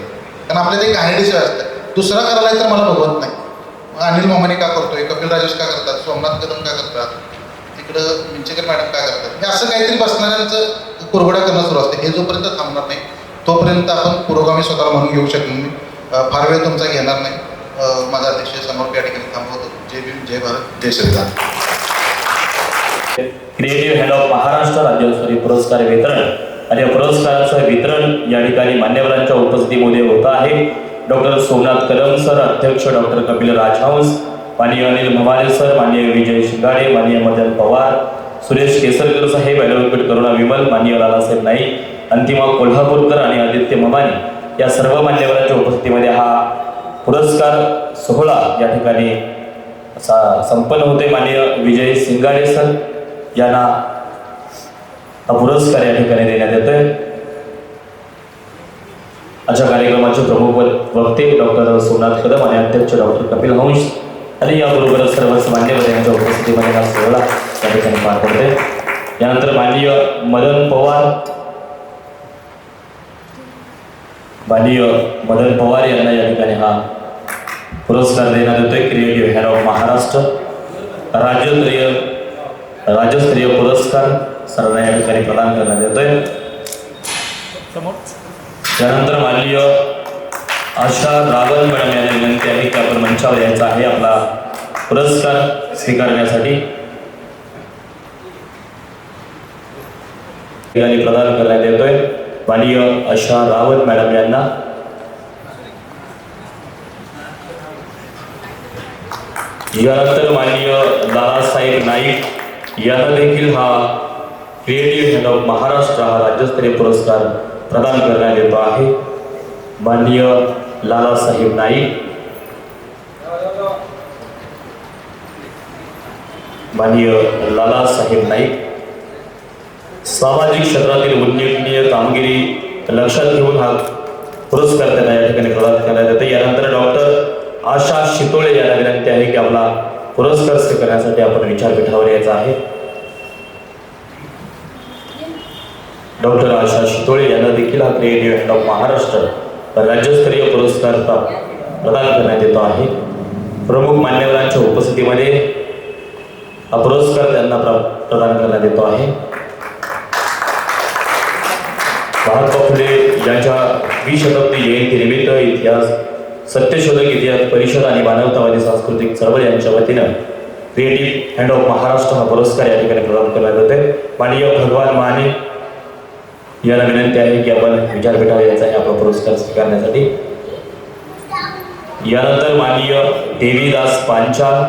Speaker 4: कारण आपल्या ते काहीच असतं. दुसरा करायला तर मला बघवत नाही. अनिल मामाने का करतोय, कपिल राजेश का करतात, सोमनाथ कदम का करतात, तिकडं मिंचेकर मॅडम काय करतात, हे असं काहीतरी बसणाऱ्यांचं कुरघोड्या करणं सुरू असते. हे जोपर्यंत थांबणार नाही तोपर्यंत आपण पुरोगामी स्वतःला म्हणून घेऊ शकलो नाही. फार वेळ तुमचा घेणार नाही. माझा अध्यक्ष समोर या ठिकाणी थांबवतो. जय भीम, जय भारत, जय संविधान.
Speaker 1: क्रिएटिव्ह हेड ऑफ महाराष्ट्र राज्यस्तरीय पुरस्कार वितरण आणि या पुरस्काराचं वितरण या ठिकाणी मान्यवरांच्या उपस्थितीमध्ये होत आहे. डॉक्टर सोमनाथ कदम सर, अध्यक्ष डॉक्टर कपिल राजहंस, माननीय अनिल भवाले सर, माननीय विजय शिंगाडे, माननीय मदन पवार, सुरेश केसरकर साहेब, ॲडव्होकेट करुणा विमल, माननीय लालासाहेब नाईक, अंतिमा कोल्हापूरकर आणि आदित्य ममानी या सर्व मान्यवरांच्या उपस्थितीमध्ये हा पुरस्कार सोहळा या ठिकाणी संपन्न होते. माननीय विजय शिंगाडे सर यांना हा पुरस्कार या ठिकाणी देण्यात येतोय. अशा कार्यक्रमाचे प्रमुख वक्ते डॉक्टर सोमनाथ कदम आणि अध्यक्ष डॉक्टर कपिल हंस आणि याबरोबरच सर्वच मान्यवर यांच्या उपस्थितीमध्ये हा सोहळा या ठिकाणी पार पडते. यानंतर माननीय मदन पवार यांना या ठिकाणी हा पुरस्कार देण्यात येतोय. क्रिएटिव्ह हँड ऑफ महाराष्ट्र राज्यस्तरीय पुरस्कार सर्वांना या ठिकाणी प्रदान करण्यात येतोय. त्यानंतर माननीय आशा रावल मॅडम यांना विनंती आहे की आपण मंचावर यायचा आहे आपला पुरस्कार स्वीकारण्यासाठी. प्रदान करण्यात येतोय माननीय आशा रावल मॅडम यांना. यानंतर माननीय दादासाहेब नाईक यांना देखील हा क्रिएटिव्ह हँड ऑफ महाराष्ट्र हा राज्यस्तरीय पुरस्कार प्रदान करण्यात येतो आहे. माननीय लालासाहेब नाईक, सामाजिक क्षेत्रातील उल्लेखनीय कामगिरी लक्षात घेऊन हा पुरस्कार त्यांना या ठिकाणी प्रदान करण्यात येतो. यानंतर डॉक्टर आशा शितोळे यांना विनंती आहे की आपला पुरस्कार स्वीकारण्यासाठी आपण विचारपीठावर यायचा आहे. डॉक्टर आशा शितोळे यांना देखील हा क्रिएटिव्ह हँड ऑफ महाराष्ट्र राज्यस्तरीय पुरस्कार प्रदान करण्यात येतो आहे. प्रमुख मान्यवरांच्या उपस्थितीमध्ये हा पुरस्कार त्यांना प्रदान करण्यात येतो आहे. महात्मा फुले यांच्या 20 शताब्दी जयंतीनिमित्त इतिहास सत्यशोधक इतिहास परिषद आणि मानवतावादी सांस्कृतिक चळवळ यांच्या वतीनं क्रिएटिव्ह हँड ऑफ महाराष्ट्र हा पुरस्कार या ठिकाणी प्रदान करण्यात येतोय. माननीय भगवान माने यांना विनंती आहे की आपण विचारपीठावर यायचा आहे आपला पुरस्कार स्वीकारण्यासाठी. यानंतर माननीय देवीदास पांचाळ,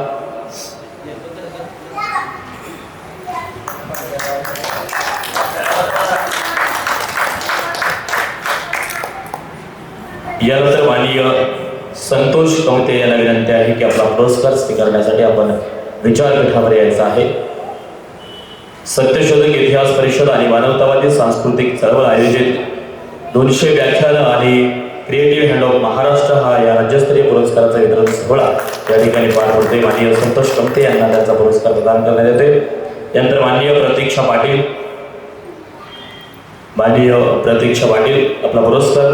Speaker 1: यानंतर माननीय संतोष कमते यांना विनंती आहे की आपला पुरस्कार स्वीकारण्यासाठी आपण विचारपीठावर यायचं आहे. सत्यशोधक इतिहास परिषद आणि मानवतावादी सांस्कृतिक चळवळ आयोजित 200 व्याख्यान आणि क्रिएटिव्ह हँड ऑफ महाराष्ट्र हा या राज्यस्तरीय पुरस्काराचा वितरण सोहळा या ठिकाणी पार पडतोय. माननीय संतोष कमते यांना त्यांचा पुरस्कार प्रदान करण्यात येतोय. यानंतर माननीय प्रतीक्षा पाटील आपला पुरस्कार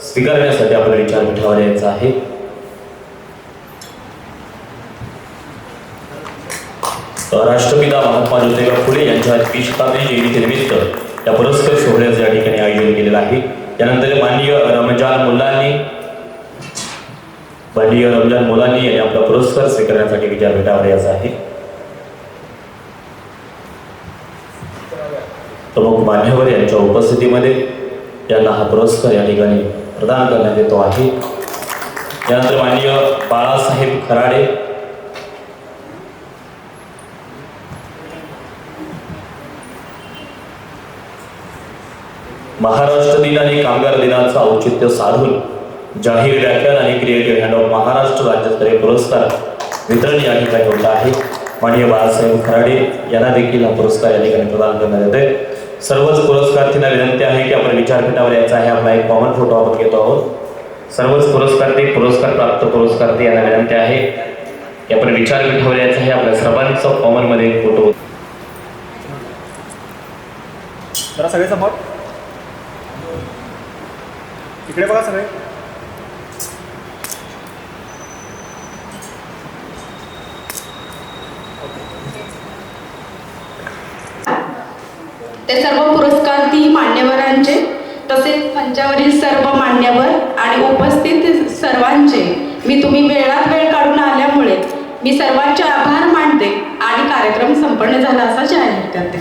Speaker 1: स्वीकारण्यासाठी आपण विचारपीठावर यायचं आहे. राष्ट्रपिता महात्मा ज्योतिबा फुले यांच्या 20 शताब्दी जयंतीनिमित्त या पुरस्कार सोहळ्याचं या ठिकाणी आयोजन केलेलं आहे. त्यानंतर माननीय रमजान मुलांनी यांनी आपला पुरस्कार स्वीकारण्यासाठी विचारपीठावर यायचं आहे. प्रमुख मान्यवर यांच्या उपस्थितीमध्ये यांना हा पुरस्कार या ठिकाणी प्रदान करण्यात येतो आहे. यानंतर माननीय बाळासाहेब खराडे, महाराष्ट्र दिन आणि कामगार दिनाचं औचित्य साधून जाहीर व्याख्यान आणि क्रिएटिव्ह हँड ऑफ महाराष्ट्र राज्यस्तरीय पुरस्कार वितरण या ठिकाणी होत आहे. माननीय बाळासाहेब खराडे यांना देखील हा पुरस्कार या ठिकाणी प्रदान करण्यात येते. सर्वच पुरस्कारार्थींना विनंती आहे की आपण विचारपीठावर यायचं आहे. आपला एक कॉमन फोटो आपण घेतो आहोत. सर्वच पुरस्कार प्राप्त पुरस्कारार्थी यांना विनंती आहे की आपण विचारपीठावर यायचं आहे. आपल्या सर्वांचा कॉमन मध्ये एक फोटो.
Speaker 5: जरा सगळे समोर इकडे बघा सगळे.
Speaker 6: ते सर्व पुरस्कारार्थी मान्यवरांचे तसेच मंचावरील सर्व मान्यवर आणि उपस्थित सर्वांचे तुम्ही वेळात वेळ काढून आल्यामुळे मी सर्वांचे आभार मानते आणि कार्यक्रम संपन्न झाला असा जाहीर करते.